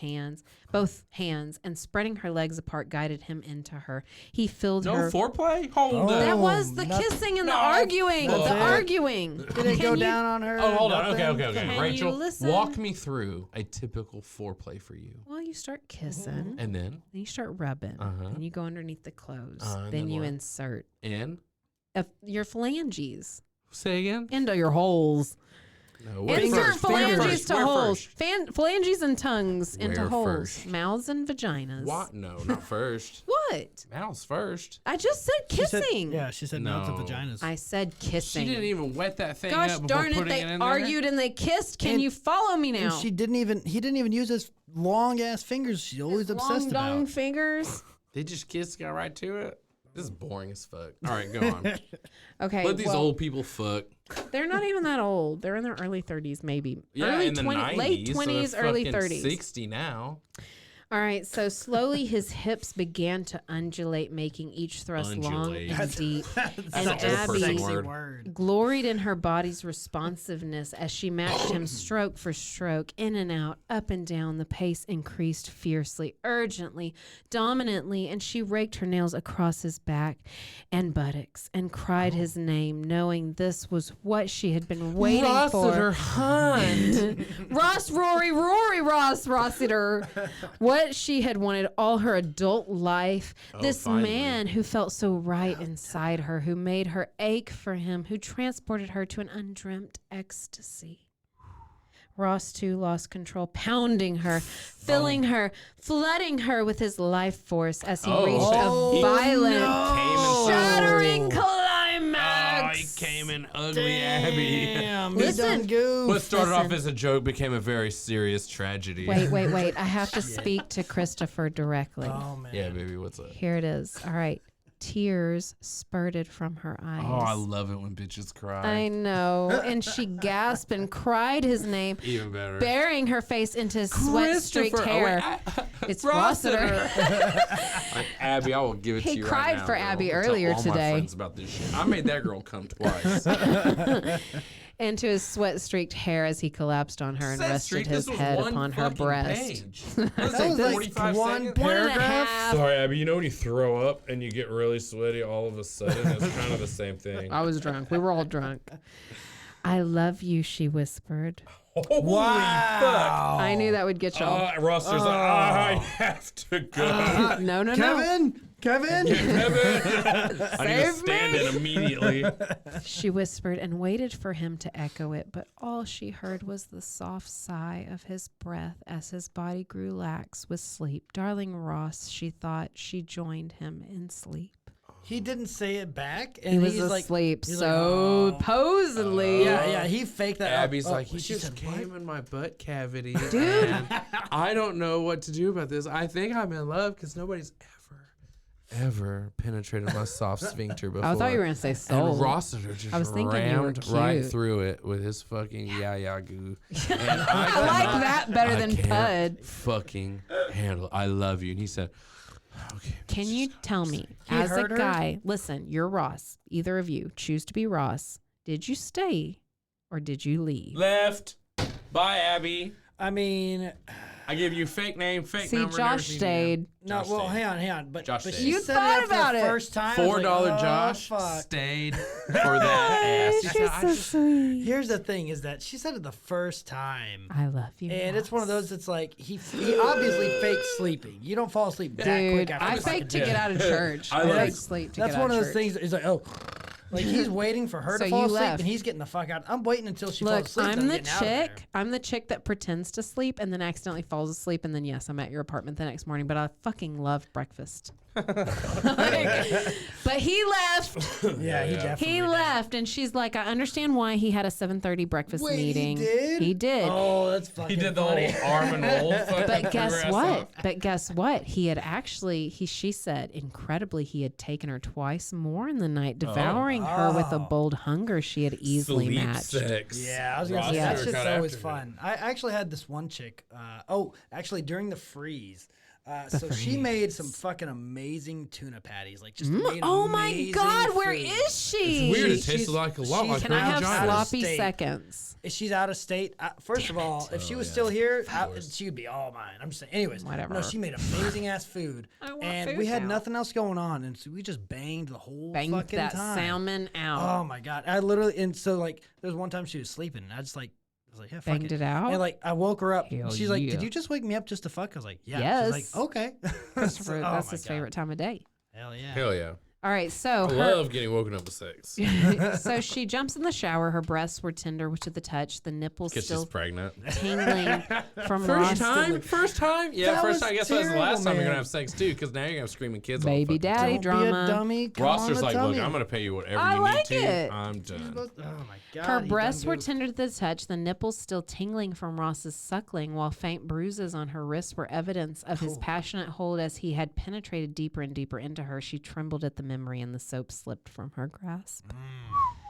hands, and spreading her legs apart, guided him into her. He filled No her. foreplay? Hold Oh. up. That was the Nothing. kissing and the No, arguing. that's The it. arguing. Did it go down on her? Oh, hold on. Nothing? Okay. Can you Rachel, listen? walk me through a typical foreplay for you. Well, you start kissing, And then, then you start rubbing, Uh-huh. then you go underneath the clothes, And then then you what? insert and your phalanges say again. into your holes. No, what Insert first? phalanges to Where holes. first? Phalanges and tongues into Where holes. first? Mouths and vaginas. What? No, not first. What? Mouths first. I just said She said- kissing. yeah, she said mouths and No. vaginas. I said kissing. She didn't even wet that thing Gosh up before darn it, putting they it in there. argued and they kissed. Can And- you follow me now? And he didn't even use his long ass fingers. She's always obsessed long about. fingers. They just kissed, got right to it. This is boring as fuck. All right, go on. Okay. Let these well, old people fuck. They're not even that old. They're in their early 30s, maybe. Yeah, early in the 20s, 90s. late so 20s, they're early fucking 30s. 60 now. All right, so slowly his hips began to undulate, making each thrust long Undulate. and deep. That's And an old person Abby word. gloried in her body's responsiveness as she matched him stroke for stroke, in and out, up and down. The pace increased fiercely, urgently, dominantly, and she raked her nails across his back and buttocks and cried his name, knowing this was what she had been waiting for. hunt. Ross, Rory, Ross, Rossiter. What she had wanted all her adult life. This finally. man who felt so right inside her, who made her ache for him, who transported her to an undreamt ecstasy. Ross, too, lost control, pounding her, filling her, flooding her with his life force as he reached a violent, shattering climax. he came in ugly Abby. Damn, Listen. he done goofed. What started off Listen. as a joke became a very serious tragedy. Wait. I have to speak to Christopher directly. Oh man. Yeah, baby, what's up? Here it is. All right. Tears spurted from her eyes. Oh, I love it when bitches cry. I know. And she gasped and cried his name, Even better. burying her face into his sweat-streaked hair. It's Rossiter. Like, Abby, I will give it He to you cried right now, for girl. Abby I'll tell earlier all my today. friends about this shit. I made that girl come twice. Into his sweat-streaked hair as he collapsed on her and rested his head upon her breast. That That was like one One and a paragraph. half. Sorry, Abby. You know when you throw up and you get really sweaty all of a sudden? It's kind of the same thing. I was drunk. We were all drunk. I love you, she whispered. Holy Wow. I knew that would get y'all. fuck. Roster's like, I have to go. No. Kevin. I need to stand in immediately. She whispered and waited for him to echo it, but all she heard was the soft sigh of his breath as his body grew lax with sleep. Darling Ross, she thought, she joined him in sleep. He didn't say it back, He and was he's like, asleep, he's so like, oh. supposedly. Yeah, he faked that. Abby's Oh, like, he she just said, came what? in my butt cavity. Dude. And I don't know what to do about this. I think I'm in love because nobody's ever penetrated my soft sphincter before. I thought you were going to say soul. And Rossiter just I was thinking you were rammed right cute. through it with his fucking yeah goo. And I like that better than can't Pud. fucking handle it. I love you. And he said, okay. Can you tell me, He as a heard her? guy, listen, you're Ross. Either of you choose to be Ross. Did you stay or did you leave? Left. Bye, Abby. I mean, I give you fake name, fake See, number. never Josh seen you stayed. again. no. Josh Well, stayed. hang on. But Josh but stayed. she You said thought it after about the it. first time. I was like, $4 oh, Josh fuck. stayed for that ass. He said, She's I so just- sweet. Here's the thing: is that she said it the first time. I love you. And it's one of Ross. those that's like he obviously faked sleeping. You don't fall asleep that quick Dude, after I the fucking faked to date. get out of church. I I love faked it. sleep to That's get out one of of those church. things. He's like, oh, like he's waiting for her So to fall you asleep, left. and he's getting the fuck out. I'm waiting until she Look, falls asleep. I'm then the getting out of there. chick. I'm the chick that pretends to sleep and then accidentally falls asleep, and then yes, I'm at your apartment the next morning. But I fucking love breakfast. But he left. Yeah, he definitely He did. left, and she's like, I understand why he had a 7:30 breakfast Wait, meeting. He did. He did. Oh, that's fucking. He did the funny. whole arm and roll. fucking But threw guess her ass what? off. But guess what? He had actually, she said, incredibly, he had taken her twice more in the night, devouring her with a Oh. bold hunger she had easily Sleep matched. sex. Yeah, I was gonna say Ross that Stewart shit's got always after her. fun. I actually had this one chick. Actually during the freeze. So she freeze. made some fucking amazing tuna patties, like just made Oh my amazing God, where food. is she? Weird. It She's- tasted like a lot she's- like Can her I have vagina. out of sloppy state. seconds? She's out of state. First of all, if she was still here, she would be all mine. I'm just saying. Anyways, Whatever. no, she made amazing ass food, I want and food we had now. nothing else going on, and so we just banged the whole Banged fucking that time. salmon out. Oh my God, I literally and so like there was one time she was sleeping, and I was like, yeah, fuck Banged it out? and like I woke her up. Hell She's like, yeah. did you just wake me up just to fuck? I was like, yeah. Yes. She's like, okay. Christopher, So- oh that's my his God. favorite time of day. Hell yeah. Hell yeah. All right, so I love getting woken up with sex. so she jumps in the shower. Her breasts were tender to the touch. The nipples Because still she's pregnant. tingling from Ross. First time? Yeah, That first was time. I guess that's the terrible, last time you're going man. to have sex, too, because now you're going to have screaming kids all Baby the fucking daddy Don't drama. be a dummy. Come Ross on just the like, look, tummy. I'm going to pay you whatever I you like need to. it. I'm done. Oh my god. Her he breasts done were good. tender to the touch, the nipples still tingling from Ross's suckling, while faint bruises on her wrists were evidence of his passionate hold as he had penetrated deeper and deeper into her. She trembled at the memory, and the soap slipped from her grasp.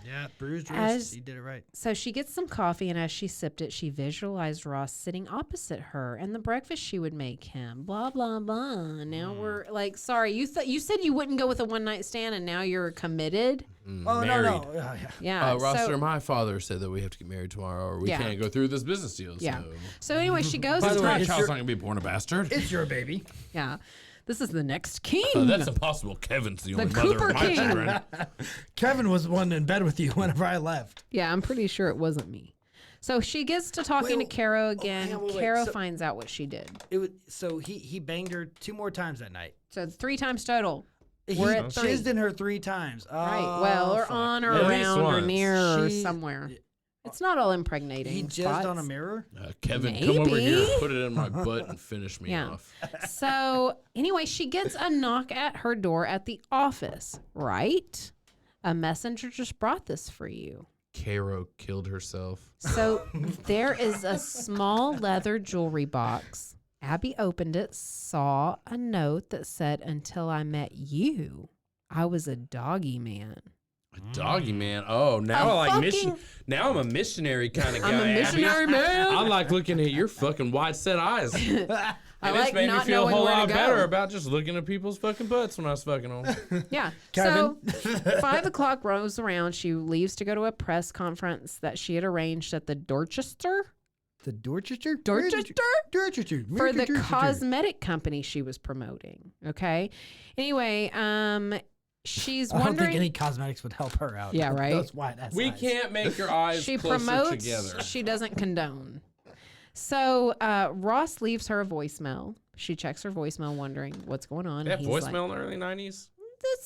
Yeah, bruised As- wrist. He did it right. So she gets some coffee, and as she sipped it, she visualized Ross sitting opposite her and the breakfast she would make him. Blah blah blah. Now we're like, sorry, you said you wouldn't go with a one night stand, and now you're committed. Oh married. no. Yeah. Yeah. Roster, so, my father said that we have to get married tomorrow, or we Yeah. can't go through this business deal. yeah. So. So anyway, she goes By and the way, My talks. child's not going to be born a bastard. It's your baby. Yeah. This is the next king. That's impossible. Kevin's the only mother Cooper of my King. children. Kevin was the one in bed with you whenever I left. Yeah, I'm pretty sure it wasn't me. So she gets to talking Wait, to Caro again. hang on, wait. Caro So- finds out what she did. It was so he banged her 2 more times that night. So 3 times total. He We're at 3. jizzed in her 3 times. Right. Well, or fuck. on or At least around or once. near or She- somewhere. It's not all impregnating. He jizzed spots. on a mirror. Kevin, come over here, Maybe. put it in my butt, and finish me Yeah. off. So anyway, she gets a knock at her door at the office, right? A messenger just brought this for you. Caro killed herself. So there is a small leather jewelry box. Abby opened it, saw a note that said, "Until I met you, I was a doggy man." A doggy man. Oh, now I like mission. Now I'm a missionary kind of guy. I'm a missionary Abby. man. I like looking at your fucking wide set eyes. And I it's like made me not feel a knowing whole where to lot go. better about just looking at people's fucking butts when I was fucking them. Yeah. Kevin? So 5 o'clock rolls around. She leaves to go to a press conference that she had arranged at the Dorchester The Dorchester? Dorchester? Dorchester. for the cosmetic company she was promoting. Okay. Anyway, she's I don't wondering. think any cosmetics would help her out. Yeah, right? Those wide ass We eyes. can't make your eyes She closer promotes. together. She doesn't condone. So Ross leaves her a voicemail. She checks her voicemail, wondering what's going on. They have and he's voicemail in the early 90s?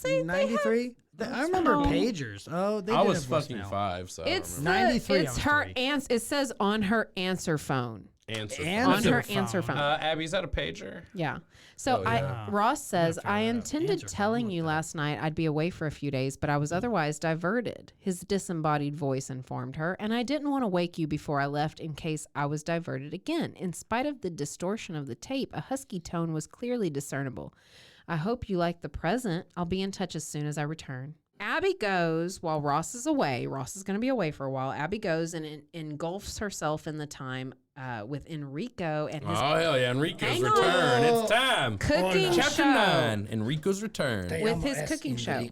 Like, 93? I remember voicemail. pagers. Oh, they I did was have fucking voicemail. 5, so It's I don't remember. 93, It's I was her 3. answer. It says on her answer phone. Answer. And- On her Answer answer phone. phone. Abby, is that a pager? Yeah. So Oh, yeah. Ross says, figure I that out. intended Answer phone, telling what you the- last night I'd be away for a few days, but I was otherwise diverted. His disembodied voice informed her, and I didn't want to wake you before I left in case I was diverted again. In spite of the distortion of the tape, a husky tone was clearly discernible. I hope you like the present. I'll be in touch as soon as I return. Abby goes while Ross is away. Ross is going to be away for a while. Abby goes and engulfs herself in the time with Enrico and Oh, his hell yeah. Enrico's Hang on. return. It's time. cooking Chapter show. 9. Enrico's return. With his cooking show.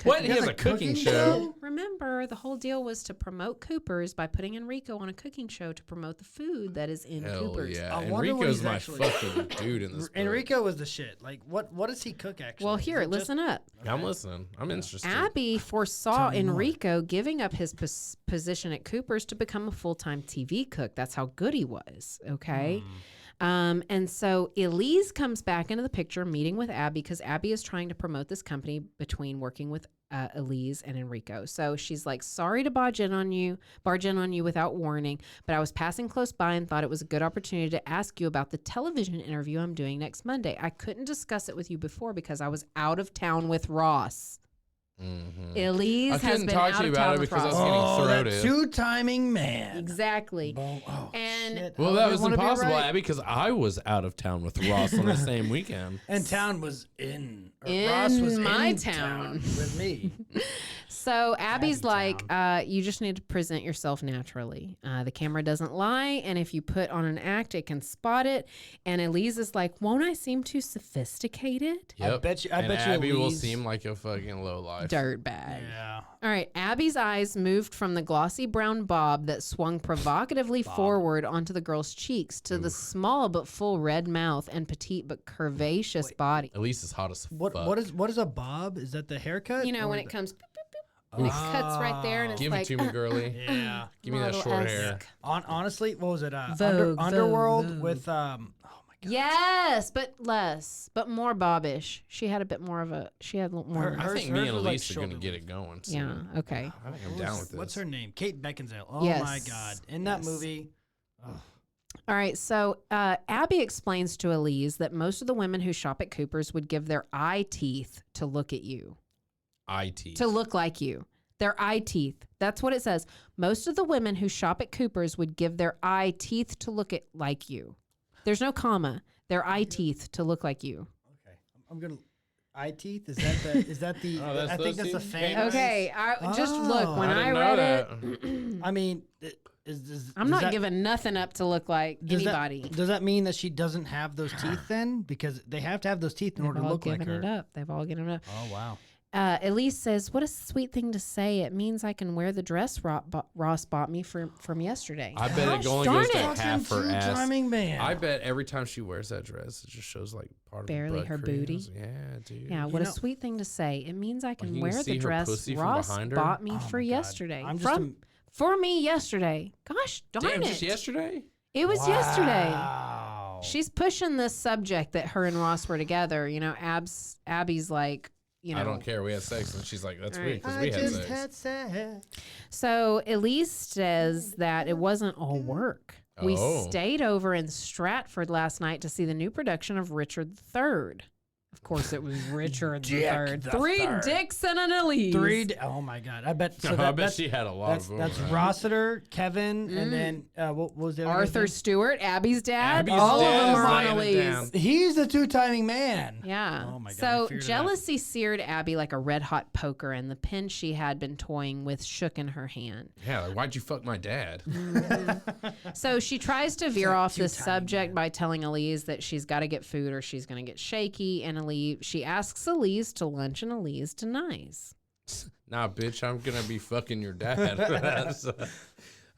What? He He has has a a cooking cooking show? show? Remember, the whole deal was to promote Cooper's by putting Enrico on a cooking show to promote the food that is in Hell Cooper's. yeah. I wonder what Enrico's he's my actually- fucking dude in this book. Enrico was the shit. Like, what does he cook actually? Well, Is here, it just- listen up. I'm listening. I'm interested. Abby foresaw Tell me more. Enrico giving up his position at Cooper's to become a full-time TV cook. That's how good he was, okay? And so Elise comes back into the picture, meeting with Abby, because Abby is trying to promote this company between working with Elise and Enrico. So she's like, sorry to barge in on you without warning, but I was passing close by and thought it was a good opportunity to ask you about the television interview I'm doing next Monday. I couldn't discuss it with you before because I was out of town with Ross. Mhm. Elise I has couldn't been talk out to you of about town it with because I was Ross. getting Oh, that throated. two-timing man. Exactly. Oh, And- shit. Well, I that didn't was wanna be impossible, right. Abby, because I was out of town with Ross on the same weekend. And town was in. or In Ross was my in town. with me. So Abby's Abby like, you just need to present yourself naturally. The camera doesn't lie, and if you put on an act, it can spot it. And Elise is like, won't I seem too sophisticated? Yep. I bet you. and Abby will Elise- seem like a fucking lowlife. Dirtbag. Yeah. All right, Abby's eyes moved from the glossy brown bob that swung provocatively forward onto the girl's cheeks to the small but full red mouth and petite but curvaceous body. Elise is hot as fuck. What is a bob? Is that the haircut? You know, or when the- it comes, boop, boop, boop, and it cuts right there, and it's Give like, it to me, girly. Yeah. Give me that short hair. model-esque. Honestly, what was it? Vogue, Underworld Vogue. with oh my Yes, but less, but more bobbish. She had a bit more of a. She had more. I think me and hers were, Elise are going to shoulder get length. it going. So Yeah. Okay. I think I'm down with this. What's her name? Kate Beckinsale. Oh Yes. my God! In that Yes. movie. Oh. All right. So Abby explains to Elise that most of the women who shop at Cooper's would give their eye teeth to look at you, Eye teeth. to look like you. Their eye teeth. That's what it says. Most of the women who shop at Cooper's would give their eye teeth to look at like you. There's no comma. Their eye teeth to look like you. Okay, I'm gonna. Eye teeth? Is that the? Is that the? Oh, that's I think those that's the teeth? famous. Okay. Just look. When I I, didn't know read that. it, I mean, I'm does not that, giving nothing up to look like does anybody. That, does that mean that she doesn't have those teeth then? Because they have to have those teeth in order to look like her. It up. They've all given it up. Oh wow. Elise says, "What a sweet thing to say. It means I can wear the dress Ross bought me from yesterday." I bet it only darn goes to it. half her Fucking ass. charming man. I bet every time she wears that dress, it just shows like part Barely of her butt booty. creams. Yeah, dude. Yeah, You what a know- sweet thing to say. It means I can you can wear see the her dress pussy from Ross behind her? bought me Oh for my God. yesterday. I'm just For me yesterday. Gosh darn Damn, it. just yesterday? It was yesterday. Wow. She's pushing this subject that her and Ross were together. You know, Abby's like, you know. I don't care. We had sex, and she's like, "That's All weird right. because we had sex." sex. So Elise says that it wasn't all work. We Oh. stayed over in Stratford last night to see the new production of Richard III. Of course, it was Richard III. the Three Third. dicks and an Elise. Oh my God! I bet. So I that, bet that's she had a lot of that's them. Rossiter, Kevin, and then what was the other guy's Arthur name? Stewart, Abby's dad. Abby's all dad of them is are on laying it Elise. down. He's the two-timing man. Yeah. Oh my God, I So figured it out. jealousy seared Abby like a red hot poker, and the pin she had been toying with shook in her hand. Yeah, like, why'd you fuck my dad? So she tries to veer off this two-timing subject by telling Elise that she's got to get food or she's going to get shaky. And she asks Elise to lunch and Elise denies. Nah, bitch, I'm gonna be fucking your dad. So,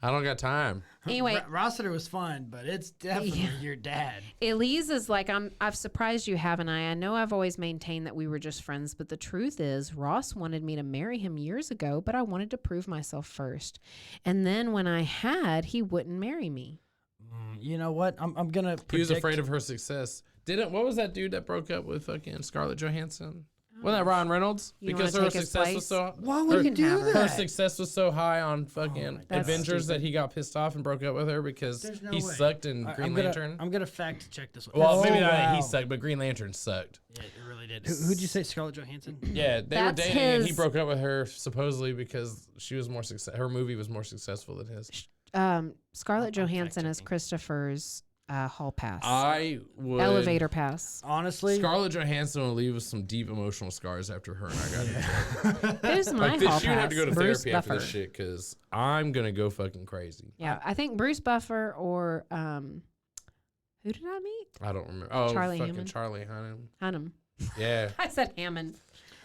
I don't got time. Anyway, Rossiter was fun, but it's definitely your dad. Elise is like, I've surprised you, haven't I? I know I've always maintained that we were just friends, but the truth is Ross wanted me to marry him years ago, but I wanted to prove myself first. And then when I had, he wouldn't marry me. You know what? I'm gonna. He was predict- afraid of her success. What was that dude that broke up with fucking Scarlett Johansson? Wasn't that Ryan Reynolds? You Because wanna her take his success place? was so Why would you can do have her. her that? success was so high on fucking that's Avengers that he got pissed off and broke up with her because There's no he way. sucked in I- Green Lantern. I'm gonna fact check this one. Well, maybe not wow. he sucked, but Green Lantern sucked. Yeah, it really did. Who'd you say? Scarlett Johansson? Yeah, they were That's dating, and he his- broke up with her supposedly because she was more her movie was more successful than his. Scarlett I'm Johansson is fact-checking. Christopher's hall pass. I would Elevator pass. Honestly, Scarlett Johansson will leave with some deep emotional scars after her and I got into it. Who's my Like this, hall she would have pass? to go to Bruce therapy after Buffer. this shit because I'm gonna go fucking crazy. Yeah, I think Bruce Buffer or who did I meet? I don't remember. Oh, Charlie fucking Hunnam. Charlie Hunnam. Hunnam. Yeah, I said Hammond.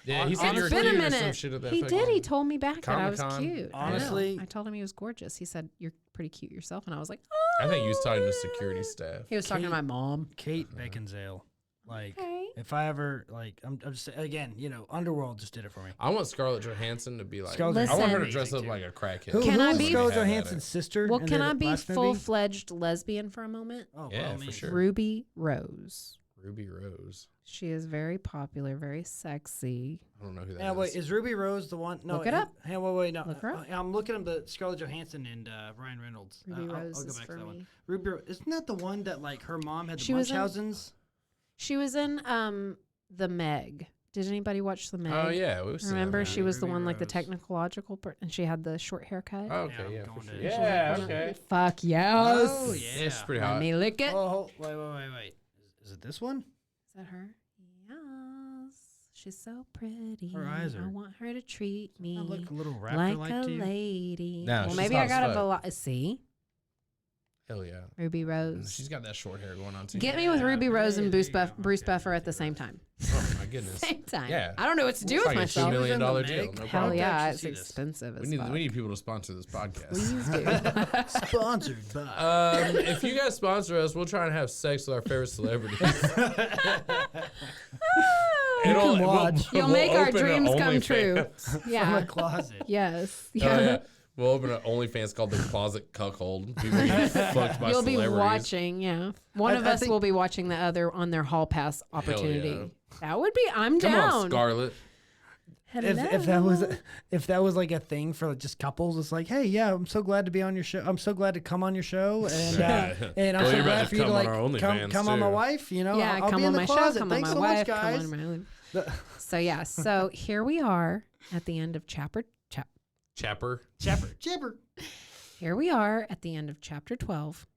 yeah. He said you were It's been cute a or some minute. shit at that He fucking- did. He told me back that I was Comic-Con. cute. I know. Honestly- I told him he was gorgeous. He said, "You're pretty cute yourself," and I was like, I think he was talking to "Oh." security staff. He was talking to Kate- my mom. Kate Beckinsale. Like, Okay. if I ever I'm just again, Underworld just did it for me. I want Scarlett Johansson to be like. Scarlett I want her to Listen. dress up like a crackhead. Who, Can who I was be- Scarlett Have at it. Johansson's sister? Well, in can the I be last movie? full-fledged lesbian for a moment? Oh, Yeah, by all for means. sure. Ruby Rose. Ruby Rose. She is very popular, very sexy. I don't know who that Yeah, is. wait, is Ruby Rose the one? No, Look it up. Hey, wait, no. Look her up. I'm looking at the Scarlett Johansson and Ryan Reynolds. Ruby Rose I'll go is back for to that me. one. Ruby, isn't that the one that like her mom had the She was in- Munchausen's? She was in The Meg. Did anybody watch The Meg? Oh yeah, we've seen that Remember, movie. she was the Ruby one like the Rose. technological, and she had the short haircut. Oh, Yeah, okay, I'm yeah, going for to- sure. She's Yeah, like- okay. Fuck yes. Oh yeah, Yeah, she's pretty Let hot. me lick it. Oh, wait. Is it this one? Is that her? Yes. She's so pretty. Her eyes I are- want her to treat I me look a little like raptor-like a to you. lady. No, well, she's maybe hot I as got a fuck. see Hell yeah. Ruby Rose. She's got that short hair going on too. Get me with Ruby Rose and there Bruce, you go. Bruce Okay, Buffer at the Ruby same Rose. time. Oh my goodness. Same time. Yeah. I don't know what to do It's with like a $2 myself. million The deal. Meg? No Hell problem. yeah, actually it's see this. expensive as We need fuck. people to sponsor this podcast. Please do. Sponsored by. If you guys sponsor us, we'll try and have sex with our favorite celebrities. It'll- can watch. You'll make our open a dreams come OnlyFans. true. From Yeah. a closet. Yes. Oh, yeah. We'll open an OnlyFans called the Closet Cuckold. People get fucked by You'll be celebrities. watching, yeah. One of us will be watching the other on their hall pass opportunity. Yeah. That would be. I'm Come down. on, Scarlett. If that was like a thing for just couples, it's like, hey, yeah, I'm so glad to be on your show. I'm so glad to come on your show, and and I'm Well, so you're about glad to for you to come on like our OnlyFans, come on my too. wife. You know, Yeah, I'll come be on in the my closet. show. Come on Thanks my so wife. much, guys. Come on my. So yeah, so here we are at the end of chapter. Chapper. Here we are at the end of chapter 12.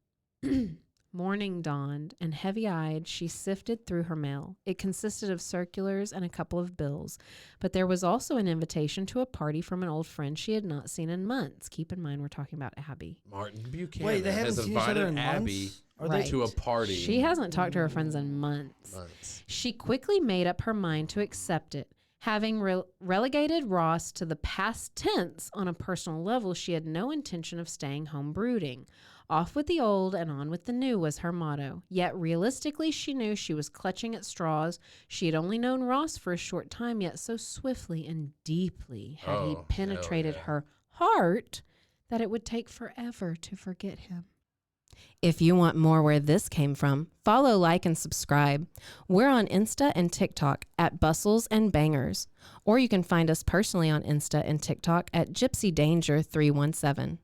Morning dawned, and heavy-eyed, she sifted through her mail. It consisted of circulars and a couple of bills, but there was also an invitation to a party from an old friend she had not seen in months. Keep in mind, we're talking about Abby. Martin Buchanan Wait, they haven't has seen each other invited in Abby months? Are Right. to a party. She hasn't talked to her friends in months. She quickly made up her mind to accept it. Having relegated Ross to the past tense on a personal level, she had no intention of staying home brooding. Off with the old and on with the new was her motto. Yet realistically, she knew she was clutching at straws. She had only known Ross for a short time, yet so swiftly and deeply had he Oh, penetrated hell yeah. her heart that it would take forever to forget him. If you want more where this came from, follow, like, and subscribe. We're on Insta and TikTok at Bustles and Bangers, or you can find us personally on Insta and TikTok at Gypsy Danger 317.